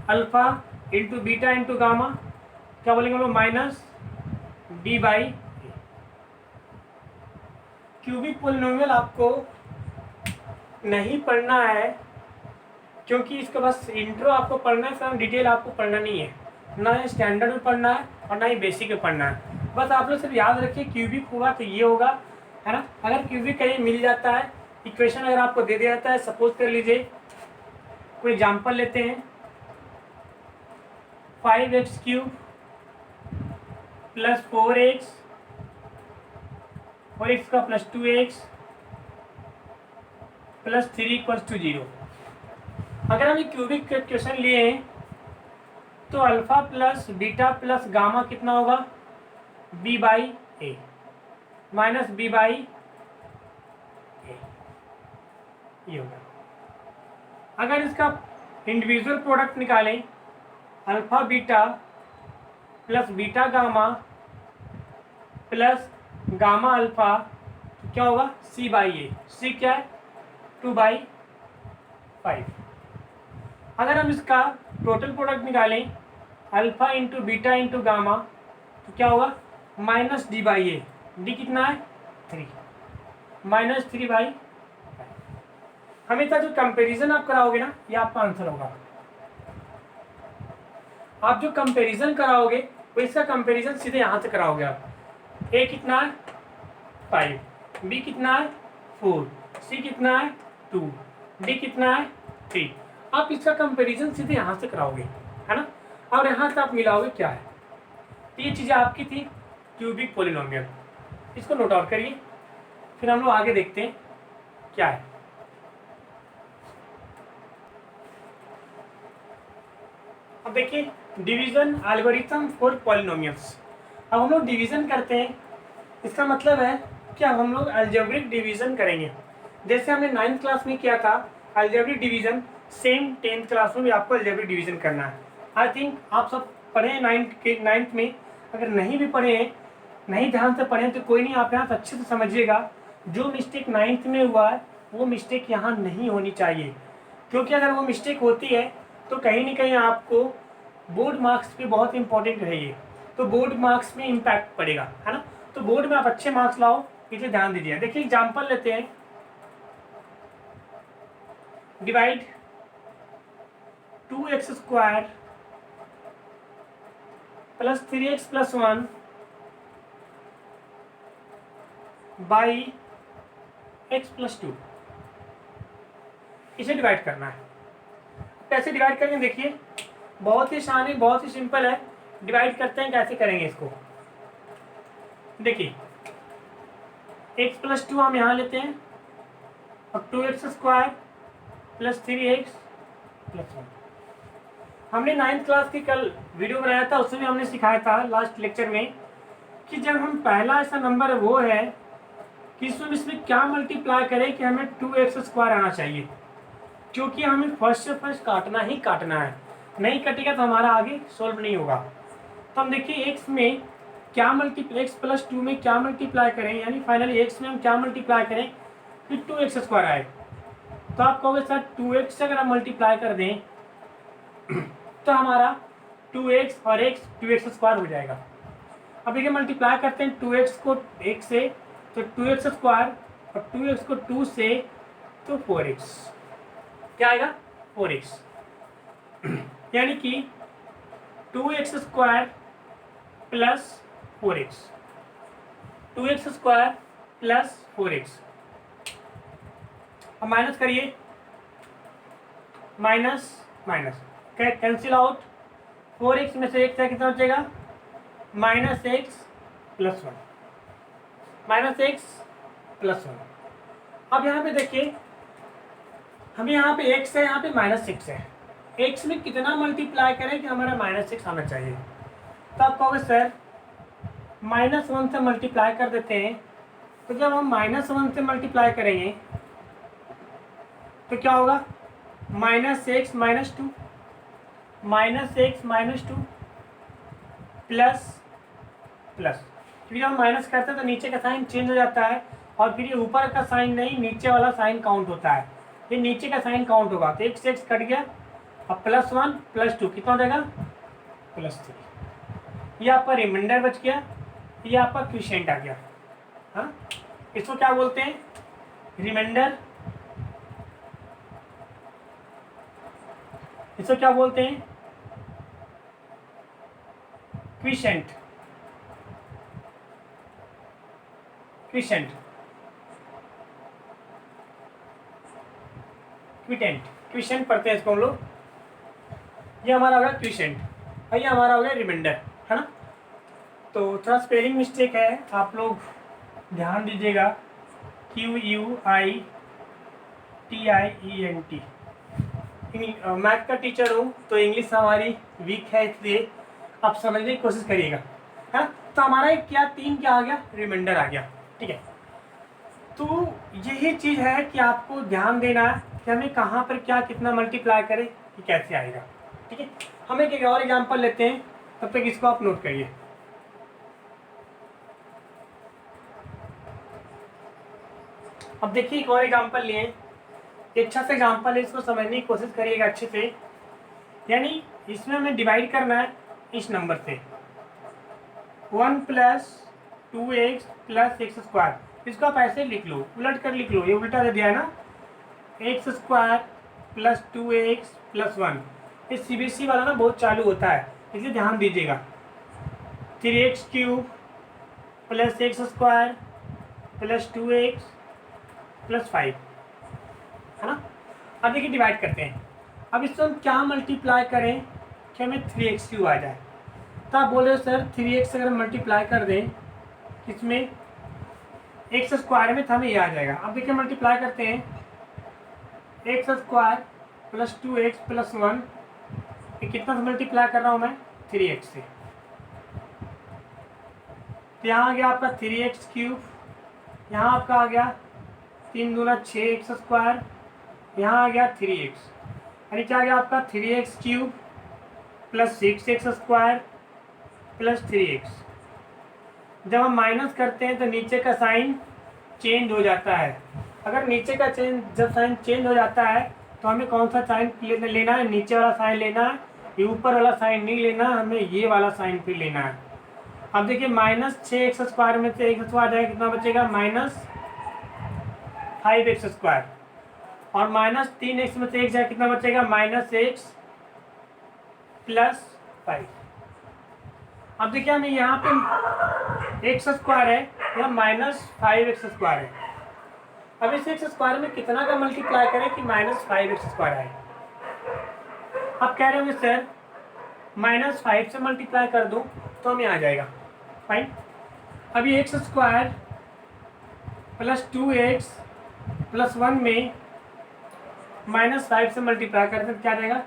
alpha into beta into gamma, क्या बोलेंगे हम लोग, minus B by a. Cubic polynomial आपको नहीं पढ़ना है, क्योंकि इसका बस इंट्रो आपको पढ़ना है, सर डिटेल आपको पढ़ना नहीं है, ना ही स्टैंडर्ड में पढ़ना है और ना ही बेसिक में पढ़ना है। बस आप लोग सिर्फ याद रखिए क्यूबिक होगा तो ये होगा, है ना। अगर क्यूबिक कहीं मिल जाता है, इक्वेशन अगर आपको दे दिया जाता है, सपोज कर लीजिए कोई एग्जाम्पल लेते हैं, 5x क्यूब प्लस 4x और x का plus 2x plus 3 equals to 0। अगर हम क्यूबिक क्वेश्चन लिए हैं तो alpha plus beta plus gamma कितना होगा, b by A minus B by A, ये होगा। अगर इसका इंडिविजुअल प्रोडक्ट निकालें, alpha beta plus beta gamma plus gamma alpha, तो क्या होगा, सी बाई ए। सी क्या है, 2/5। अगर हम इसका टोटल प्रोडक्ट निकालें, alpha into beta into gamma, तो क्या होगा, minus D by A. D कितना है, 3, माइनस 3/5। हमेशा जो कंपैरिजन आप कराओगे ना, ये आपका आंसर होगा। आप जो कंपैरिजन कराओगे वो इसका कंपैरिजन सीधे यहाँ से कराओगे आप। ए कितना है, 5, बी कितना है, 4, सी कितना है, 2, डी कितना है, 3। आप इसका कंपैरिजन सीधे यहाँ से कराओगे, है ना, और यहाँ से आप मिलाओगे क्या है। तो ये चीज़ें आपकी थी क्यूबिक पोलिनोमियल, इसको नोट आउट करिए, फिर हम लोग आगे देखते हैं क्या है। अब देखिए डिवीजन एल्गोरिथम फॉर पॉलिनोमियल्स। अब हम लोग डिवीजन करते हैं, इसका मतलब है कि अब हम लोग अलजेब्रिक डिवीजन करेंगे। जैसे हमने 9th क्लास में किया था algebraic division, same 10th class में भी आपको अलजेब्रिक डिवीजन करना है। आई थिंक आप सब पढ़े हैं 9th में, अगर नहीं भी पढ़े हैं, नहीं ध्यान से पढ़े तो कोई नहीं, आप यहाँ से अच्छे से समझिएगा। जो मिस्टेक 9th में हुआ है वो मिस्टेक यहाँ नहीं होनी चाहिए, क्योंकि अगर वो मिस्टेक होती है तो कहीं ना कहीं आपको बोर्ड मार्क्स पे बहुत इंपॉर्टेंट है ये, तो बोर्ड मार्क्स में इम्पैक्ट पड़ेगा, है ना। तो बोर्ड में आप अच्छे मार्क्स लाओ, इसलिए ध्यान दीजिए। देखिए एग्जाम्पल लेते हैं, divide 2x² plus 3x+1 by x+2, इसे डिवाइड करना है। कैसे डिवाइड करेंगे देखिए, बहुत ही आसान है, बहुत ही सिंपल है। डिवाइड करते हैं, कैसे करेंगे इसको देखिए। x+2 हम यहाँ लेते हैं और 2x² प्लस 3x+1। हमने 9th क्लास की कल वीडियो बनाया था, उसमें हमने सिखाया था लास्ट लेक्चर में कि जब हम पहला ऐसा नंबर वो है कि इसमें क्या मल्टीप्लाई करें कि हमें 2x² आना चाहिए, क्योंकि हमें फर्स्ट से फर्स्ट काटना ही काटना है, नहीं कटेगा तो हमारा आगे सॉल्व नहीं होगा। तो हम देखिए x में क्या x+2 में क्या मल्टीप्लाई करें, यानी फाइनली x में हम क्या मल्टीप्लाई करें कि 2x² आए। तो आप कहोगे सर 2x से अगर हम मल्टीप्लाई कर दें तो हमारा 2x और x 2x² हो जाएगा। अब देखिए मल्टीप्लाई करते हैं 2x को 1 से तो 2x² और 2x को 2 से तो 4x, क्या आएगा 4x, यानी कि 2x² plus 4x, 2x² plus 4x। अब माइनस करिए, minus minus cancel out, 4x में से एक से कितना बचेगा -x+1, -x+1। अब यहाँ पे देखिए, हम यहाँ पे x है, यहाँ पे -6 है। x में कितना मल्टीप्लाई करें कि हमारा -6 आना चाहिए। तो आप कहोगे सर -1 से मल्टीप्लाई कर देते हैं। तो जब हम -1 से मल्टीप्लाई करेंगे तो क्या होगा -x -2 प्लस प्लस, क्योंकि जब हम माइनस करते हैं तो नीचे का साइन चेंज हो जाता है और फिर ये ऊपर का साइन नहीं, नीचे वाला साइन काउंट होता है। ये नीचे का साइन काउंट होगा तो x कट गया, अब +1 +2 कितना हो जाएगा +3। ये आपका रिमाइंडर बच गया, ये आपका क्वोशिएंट आ गया। हाँ, इसको क्या बोलते हैं रिमाइंडर, इसको क्या बोलते हैं क्वोशिएंट, क्वोशिएंट क्विटेंट, क्वोशिएंट पढ़ते हैं इसको हम लोग। ये हमारा होगा क्वोशिएंट और ये हमारा हो गया रिमाइंडर, है ना। तो थोड़ा स्पेलिंग मिस्टेक है, आप लोग ध्यान दीजिएगा। QUITIENT। मैथ का टीचर हूँ तो इंग्लिश हमारी वीक है, इसलिए आप समझने की कोशिश करिएगा, है। तो हमारा एक क्या 3 क्या आ गया रिमाइंडर आ गया, ठीक है। तो यही चीज़ है कि आपको ध्यान देना है कि हमें कहाँ पर क्या कितना मल्टीप्लाई करें कि कैसे आएगा, ठीक है। हम एक और एग्जांपल लेते हैं, तब तक इसको आप नोट करिए। अब देखिए एक और एग्जांपल लिए, अच्छा सा एग्जांपल है, इसको समझने की कोशिश करिएगा अच्छे से। यानी इसमें हमें डिवाइड करना है इस नंबर से 1 + 2x + x²। इसको आप ऐसे लिख लो, उलट कर लिख लो, ये उल्टा दे दिया है ना, x² + 2x + 1। ये CBSE वाला ना बहुत चालू होता है, इसलिए ध्यान दीजिएगा। 3x³ + x² + 2x + 5, है ना। अब देखिए डिवाइड करते हैं। अब इसको हम क्या मल्टीप्लाई करें कि हमें 3x³ आ जाए। तो आप बोले सर 3x अगर मल्टीप्लाई कर दें इसमें x² में, तो हमें ये आ जाएगा। अब देखिए मल्टीप्लाई करते हैं x² + 2x + 1, ये कितना से मल्टीप्लाई कर रहा हूँ मैं 3x से। तो यहाँ आ गया आपका 3x³, यहाँ आपका आ गया 3 दूना 6x², यहाँ आ गया 3x, यानी क्या आ गया आपका 3x³ + 6x² + 3x। जब हम माइनस करते हैं तो नीचे का साइन चेंज हो जाता है। अगर नीचे का जब साइन चेंज हो जाता है तो हमें कौन सा साइन लेना है, नीचे वाला साइन लेना है, ये ऊपर वाला साइन नहीं लेना, हमें ये वाला साइन फिर लेना है। अब देखिए -6x² में से x² आ जाएगा, कितना बचेगा -5x²। और -3x में से एक जाए कितना बचेगा, -x + 5। अब देखिए हमें यहाँ पे x² है या -5x² है। अब इस x² में कितना का मल्टीप्लाई करें कि -5x² आए। अब कह रहे होंगे सर -5 से मल्टीप्लाई कर दूं तो हमें आ जाएगा, फाइन। अभी x² + 2x + 1 में -5 से मल्टीप्लाई करते हैं क्या आ जाएगा,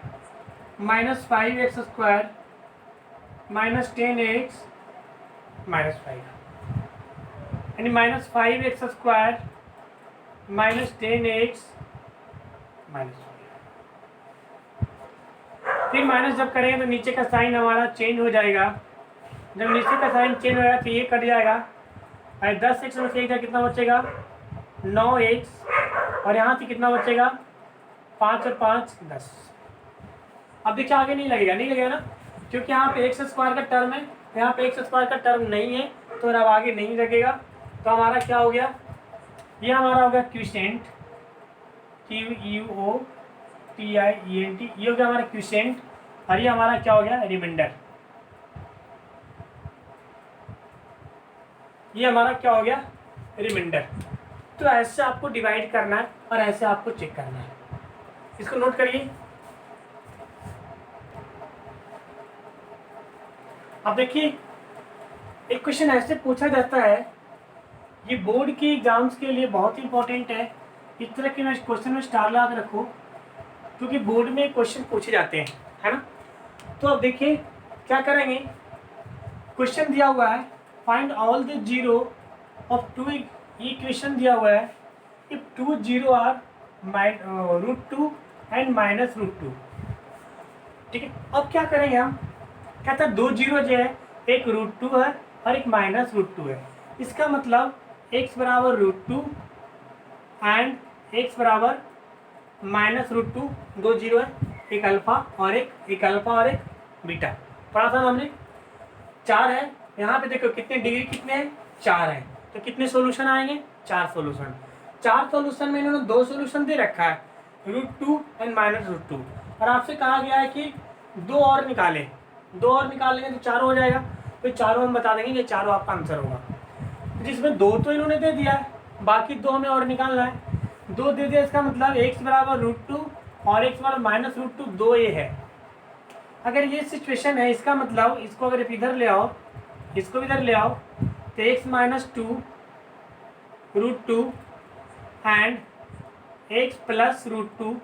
-5x² -10x -5, यानी -5x² -10x -5। फिर माइनस जब करेंगे तो नीचे का साइन हमारा चेंज हो जाएगा। जब नीचे का साइन चेंज हो जाएगा तो ये कट जाएगा और 10x में से एक कितना बचेगा, 9x, और यहाँ से कितना बचेगा, 5 और 5 10। अब देखिए आगे नहीं लगेगा ना, क्योंकि यहाँ पे x² का टर्म है, यहाँ पे x² का टर्म नहीं है तो अब आगे नहीं लगेगा। तो हमारा क्या हो गया, ये हमारा हो गया क्विसेंट, QUOTIENT, ये हो गया हमारा क्विसेंट, और ये हमारा क्या हो गया, रिमाइंडर। ये हमारा क्या हो गया, रिमाइंडर। तो ऐसे आपको डिवाइड करना है और ऐसे आपको चेक करना है, इसको नोट करिए। अब देखिए एक क्वेश्चन ऐसे पूछा जाता है, ये बोर्ड के एग्जाम्स के लिए बहुत इंपॉर्टेंट है। इस तरह के क्वेश्चन में स्टार लगा के रखो, क्योंकि बोर्ड में क्वेश्चन पूछे जाते हैं, है ना। तो अब देखिए क्या करेंगे, क्वेश्चन दिया हुआ है find all the zero of 2, ये क्वेश्चन दिया हुआ है इफ 2 0 आर √2 एंड -√2। ठीक है, अब क्या करेंगे हम, कहता है 2 जीरो जो है, एक √2 है और एक -√2 है। इसका मतलब x बराबर √2 एंड x बराबर -√2, 2 जीरो है, एक अल्फा और एक अल्फा और एक बीटा। पढ़ा था ना हमने। 4 है, यहाँ पे देखो कितने डिग्री कितने हैं, 4 है, तो कितने सॉल्यूशन आएंगे, 4 सॉल्यूशन। 4 सॉल्यूशन में इन्होंने 2 सॉल्यूशन दे रखा है, √2 एंड -√2, और आपसे कहा गया है कि 2 और निकालें, 2 और निकालेंगे तो 4 हो जाएगा। तो चारों हम बता देंगे कि चारों आपका आंसर होगा। जिसमें 2 तो इन्होंने दे दिया है, बाकी 2 हमें और निकालना है। 2 दे दिया, इसका मतलब x बराबर √2 और x बराबर -√2, 2 ये है। अगर ये सिचुएशन है, इसका मतलब इसको अगर इधर ले आओ, इसको इधर ले आओ, तो x -2 √2 एंड x + √2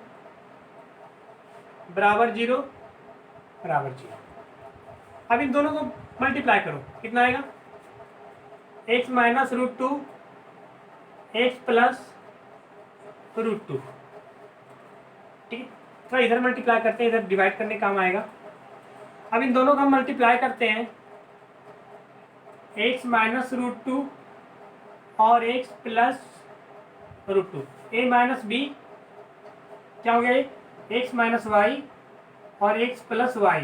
बराबर 0 बराबर 0। अब इन दोनों को मल्टीप्लाई करो, कितना आएगा, x -√2 x + √2। ठीक है, तो इधर मल्टीप्लाई करते हैं, इधर डिवाइड करने काम आएगा। अब इन दोनों का हम मल्टीप्लाई करते हैं, x -√2 और x + √2, a - b क्या हो गया, x - y और x + y,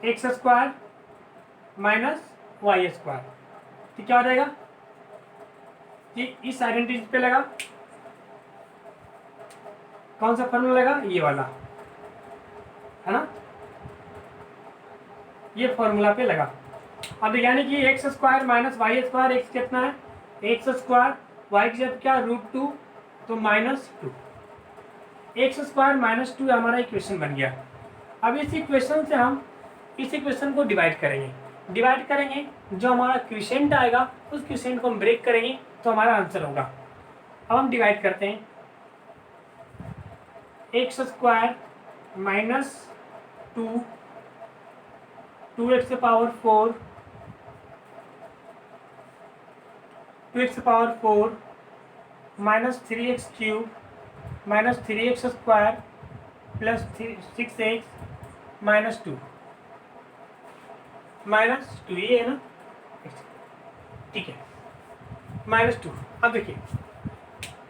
x² - y²। तो क्या हो जाएगा, ये इस आइडेंटिटी पे लगा, कौन सा फॉर्मूला लगा, ये वाला, है ना, ये फॉर्मूला पे लगा। अब यानी कि x² - y², x कितना है, x², y की जब क्या √2 तो -2, x² -2 हमारा इक्वेशन बन गया। अब इस इक्वेशन से हम इस इक्वेशन को डिवाइड करेंगे, जो हमारा क्विसेंट आएगा उस क्विसेंट को हम ब्रेक करेंगे तो हमारा आंसर होगा। अब हम डिवाइड करते हैं, x² -2 2x⁴ 2x⁴ -3x³ -3x² + 6x -2 -2, ये है ना, ठीक है, -2। अब देखिए,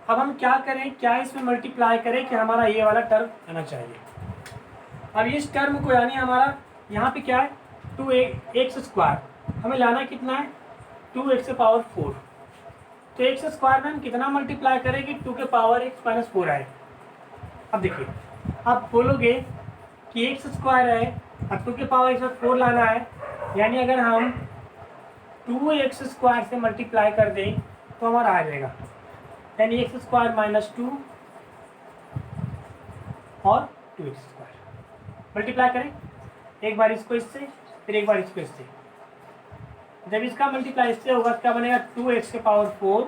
अब हम क्या करें, क्या इसमें मल्टीप्लाई करें कि हमारा ये वाला टर्म आना चाहिए। अब इस टर्म को यानी हमारा यहाँ पे क्या है, 2x², हमें लाना कितना है, 2x⁴। तो x² में हम कितना मल्टीप्लाई करें कि 2 के पावर x - 4 आए, अब देखिए, आप बोलोगे कि एक्स स्क्वायर है, अब टू की पावर एक साथ 4 लाना है, यानी अगर हम 2x स्क्वायर से मल्टीप्लाई कर दें तो हमारा आ जाएगा, यानी एक्स स्क्वायर माइनस 2 और 2x स्क्वायर। मल्टीप्लाई करें, एक बार इसको इससे, फिर एक बार इसको इससे। जब इसका मल्टीप्लाई इससे होगा तो क्या बनेगा, 2x के पावर 4,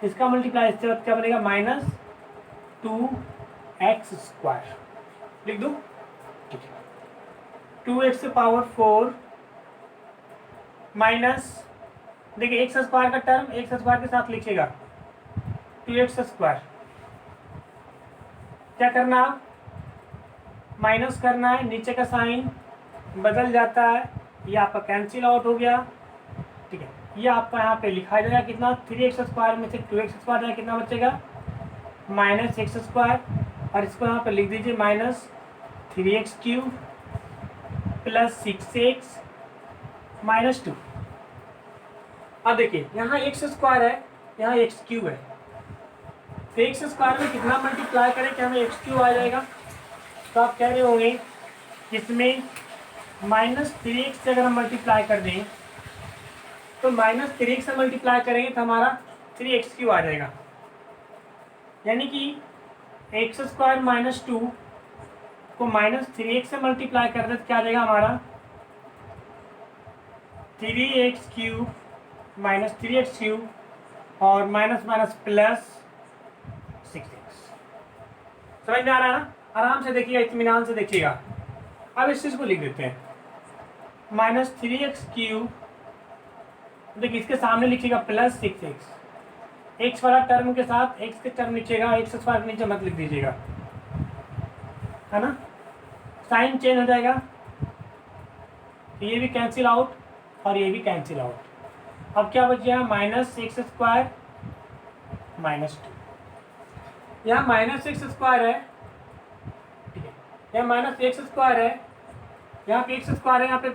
इसका मल्टीप्लाई इससे होगा क्या बनेगा, माइनस 2x स्क्वायर। लिख दूँ, ठीक है, 2x के पावर 4 माइनस, देखिए एक्स स्क्वायर का टर्म एक्स स्क्वायर के साथ लिखिएगा, 2x स्क्वायर। क्या करना, माइनस करना है, नीचे का साइन बदल जाता है, ये आपका कैंसिल आउट हो गया, ठीक है। ये आपका यहाँ पे लिखा जाएगा कितना, 3x स्क्वायर में से 2x स्क्वायर है, कितना बचेगा, माइनस एक्स स्क्वायर, और इसको यहाँ पे लिख दीजिए minus 3x cube plus 6x minus 2। अब देखिए यहाँ एक्स स्क्वायर है, यहाँ एक्स क्यूब है, तो एक्स स्क्वायर में कितना मल्टीप्लाई करें कि हमें एक्स क्यूब आ जाएगा। तो आप कह रहे होंगे इसमें माइनस 3x से अगर हम मल्टीप्लाई कर दें तो माइनस 3x से मल्टीप्लाई करेंगे तो हमारा 3x क्यूब आ जाएगा, यानी कि एक्स स्क्वायर माइनस 2 को माइनस 3x से मल्टीप्लाई कर दे तो क्या आ जाएगा हमारा, 3x cube minus 3x cube और माइनस माइनस प्लस 6x। समझ में आ रहा है ना, आराम से देखिएगा, इत्मीनान से देखिएगा। अब इस चीज़ को लिख देते हैं, माइनस 3x क्यूब, देखिए इसके सामने लिखिएगा प्लस 6x, एक्स वाला टर्म के साथ एक्स के टर्म लिखिएगा, एक्स स्क्वायर के नीचे मत लिख दीजिएगा, है ना, साइन चेंज हो जाएगा, ये भी कैंसिल आउट और ये भी कैंसिल आउट। अब क्या बच गया, माइनस एक्स स्क्वायर माइनस 2, यहाँ माइनस एक्स स्क्वायर है, ठीक है, यहाँ माइनस एक्स स्क्वायर है, यहाँ पे एक्स स्क्वायर है, यहाँ पे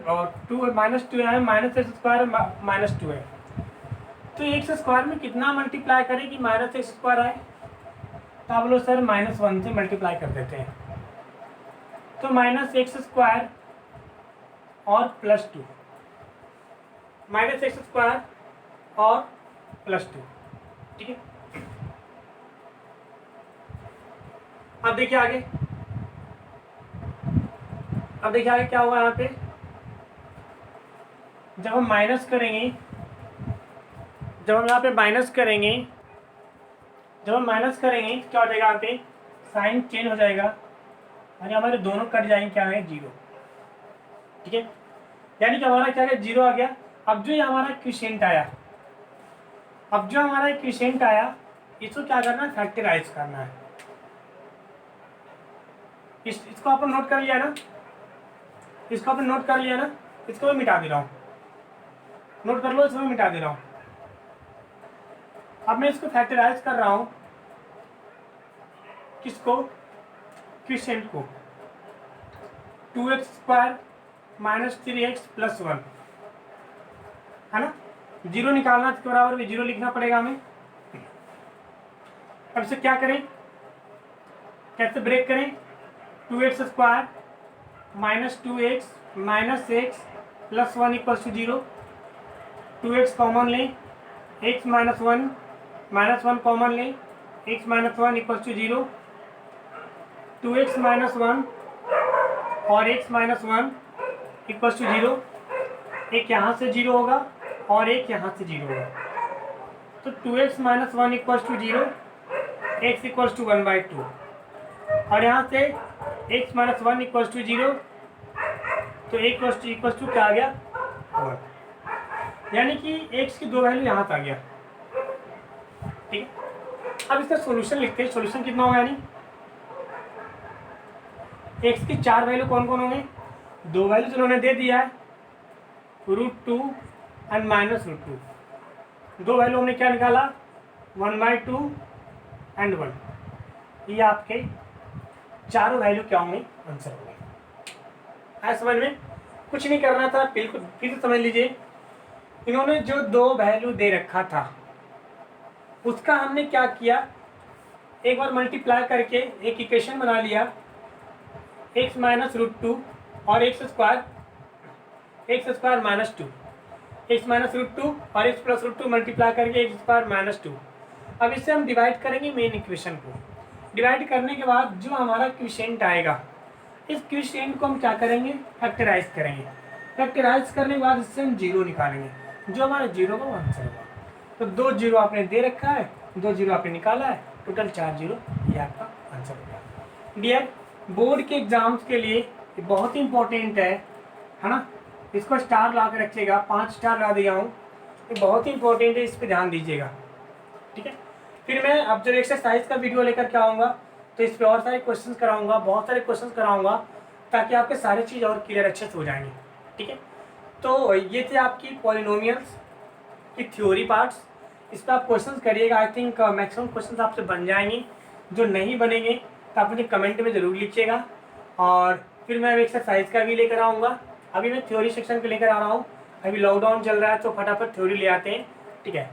2 माइनस 2 है, माइनस एक्स स्क्वायर माइनस 2 है, तो एक्स स्क्वायर में कितना मल्टीप्लाई करें कि माइनस एक्स स्क्वायर आए, तो आप लोग सर -1 से मल्टीप्लाई कर देते हैं, तो माइनस एक्स स्क्वायर और प्लस 2, माइनस एक्स स्क्वायर और प्लस 2, ठीक है। अब देखिए आगे, अब देखिए आगे क्या होगा, यहाँ पे जब हम माइनस करेंगे, जब हम यहाँ पे माइनस करेंगे, जब हम माइनस करेंगे तो क्या हो जाएगा, यहाँ पे साइन चेंज हो जाएगा और हमारे दोनों कट जाएंगे, क्या है 0, ठीक है, यानी कि हमारा क्या है 0 आ गया। अब जो ये हमारा क्वोशिएंट आया, अब जो हमारा क्वोशिएंट आया इसको क्या करना है, फैक्टराइज करना है। इसको आपने नोट कर लिया ना, इसको आपने नोट कर लिया ना, इसको मैं मिटा दे रहा हूँ, नोट कर लो, इसको मैं मिटा दे रहा हूँ। अब मैं इसको फैक्टराइज कर रहा हूँ, किसको, क्वोशिएंट को, 2x square minus 3x plus 1, है ना, 0 निकालना के बराबर भी 0 लिखना पड़ेगा हमें। अब इसे क्या करें, कैसे ब्रेक करें, 2x square minus 2x minus x plus 1 equal to 0, 2x common लें, x माइनस 1 कॉमन लें, x minus 1 equal to 0, 2x minus 1 और x माइनस 1 इक्वल टू 0, एक यहाँ से 0 होगा और एक यहाँ से 0 होगा, तो 2x minus 1 equal to 0, x equal to 1/2, और यहाँ से x माइनस 1 इक्वल टू 0, तो इक्वल टू क्या आ गया 1, यानी कि x की 2 वैल्यू यहाँ पे आ गया, ठीक है। अब इसका सॉल्यूशन लिखते हैं, सॉल्यूशन कितना होगा, यानी x की 4 वैल्यू कौन कौन होंगे, 2 वैल्यू जो उन्होंने दे दिया है, √2 एंड -√2, 2 वैल्यू हमने क्या निकाला, 1/2 एंड 1, ये आपके चारों वैल्यू क्या होंगे, आंसर होंगे। आया समझ में, कुछ नहीं करना था, बिल्कुल फिर से समझ लीजिए, इन्होंने जो 2 वैल्यू दे रखा था उसका हमने क्या किया, एक बार मल्टीप्लाई करके एक इक्वेशन बना लिया, x माइनस रूट टू और X square minus two, X minus root two और X plus root two multiply करके एक्स स्क्वायर माइनस टू। अब इससे हम डिवाइड करेंगे मेन इक्वेशन को। डिवाइड करने के बाद जो हमारा क्विशेंट आएगा, इस क्विशेंट को हम क्या करेंगे, फैक्टराइज करेंगे। फैक्टराइज करने के बाद इससे हम जीरो निकालेंगे, जो हमारा जीरो का आंसर होगा। तो 2 जीरो आपने दे रखा है, 2 जीरो आपने निकाला है, टोटल 4 जीरो, ये आपका आंसर होगा। डियर, बोर्ड के एग्जाम्स के लिए ये बहुत ही इंपॉर्टेंट है ना। इसको स्टार ला के रखिएगा, 5 स्टार ला दिया हूँ, ये बहुत ही इंपॉर्टेंट है, इस पर ध्यान दीजिएगा, ठीक है। फिर मैं अब जब एक्सरसाइज का वीडियो लेकर के आऊँगा तो इस पर और सारे क्वेश्चंस कराऊंगा, बहुत सारे क्वेश्चंस कराऊंगा, ताकि आपके सारी चीज़ और क्लियर अच्छे से हो जाएंगे, ठीक है। तो ये थे आपकी पॉलिनोमियल्स की थ्योरी पार्ट्स। इस पर आप क्वेश्चंस करिएगा, आई थिंक मैक्सिमम क्वेश्चंस आपसे बन जाएंगे। जो नहीं बनेंगे तो आप मुझे कमेंट में ज़रूर लिखिएगा। और फिर मैं एक्सरसाइज का भी लेकर आऊँगा। अभी मैं थ्योरी सेक्शन पे लेकर आ रहा हूँ, अभी लॉकडाउन चल रहा है तो फटाफट थ्योरी ले आते हैं, ठीक है।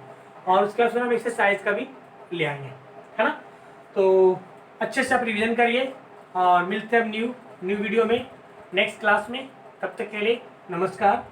और उसके बाद फिर हम एक्सरसाइज का भी ले आएंगे, है ना। तो अच्छे से आप रिविज़न करिए और मिलते हैं अब न्यू वीडियो में नेक्स्ट क्लास में। तब तक के लिए नमस्कार।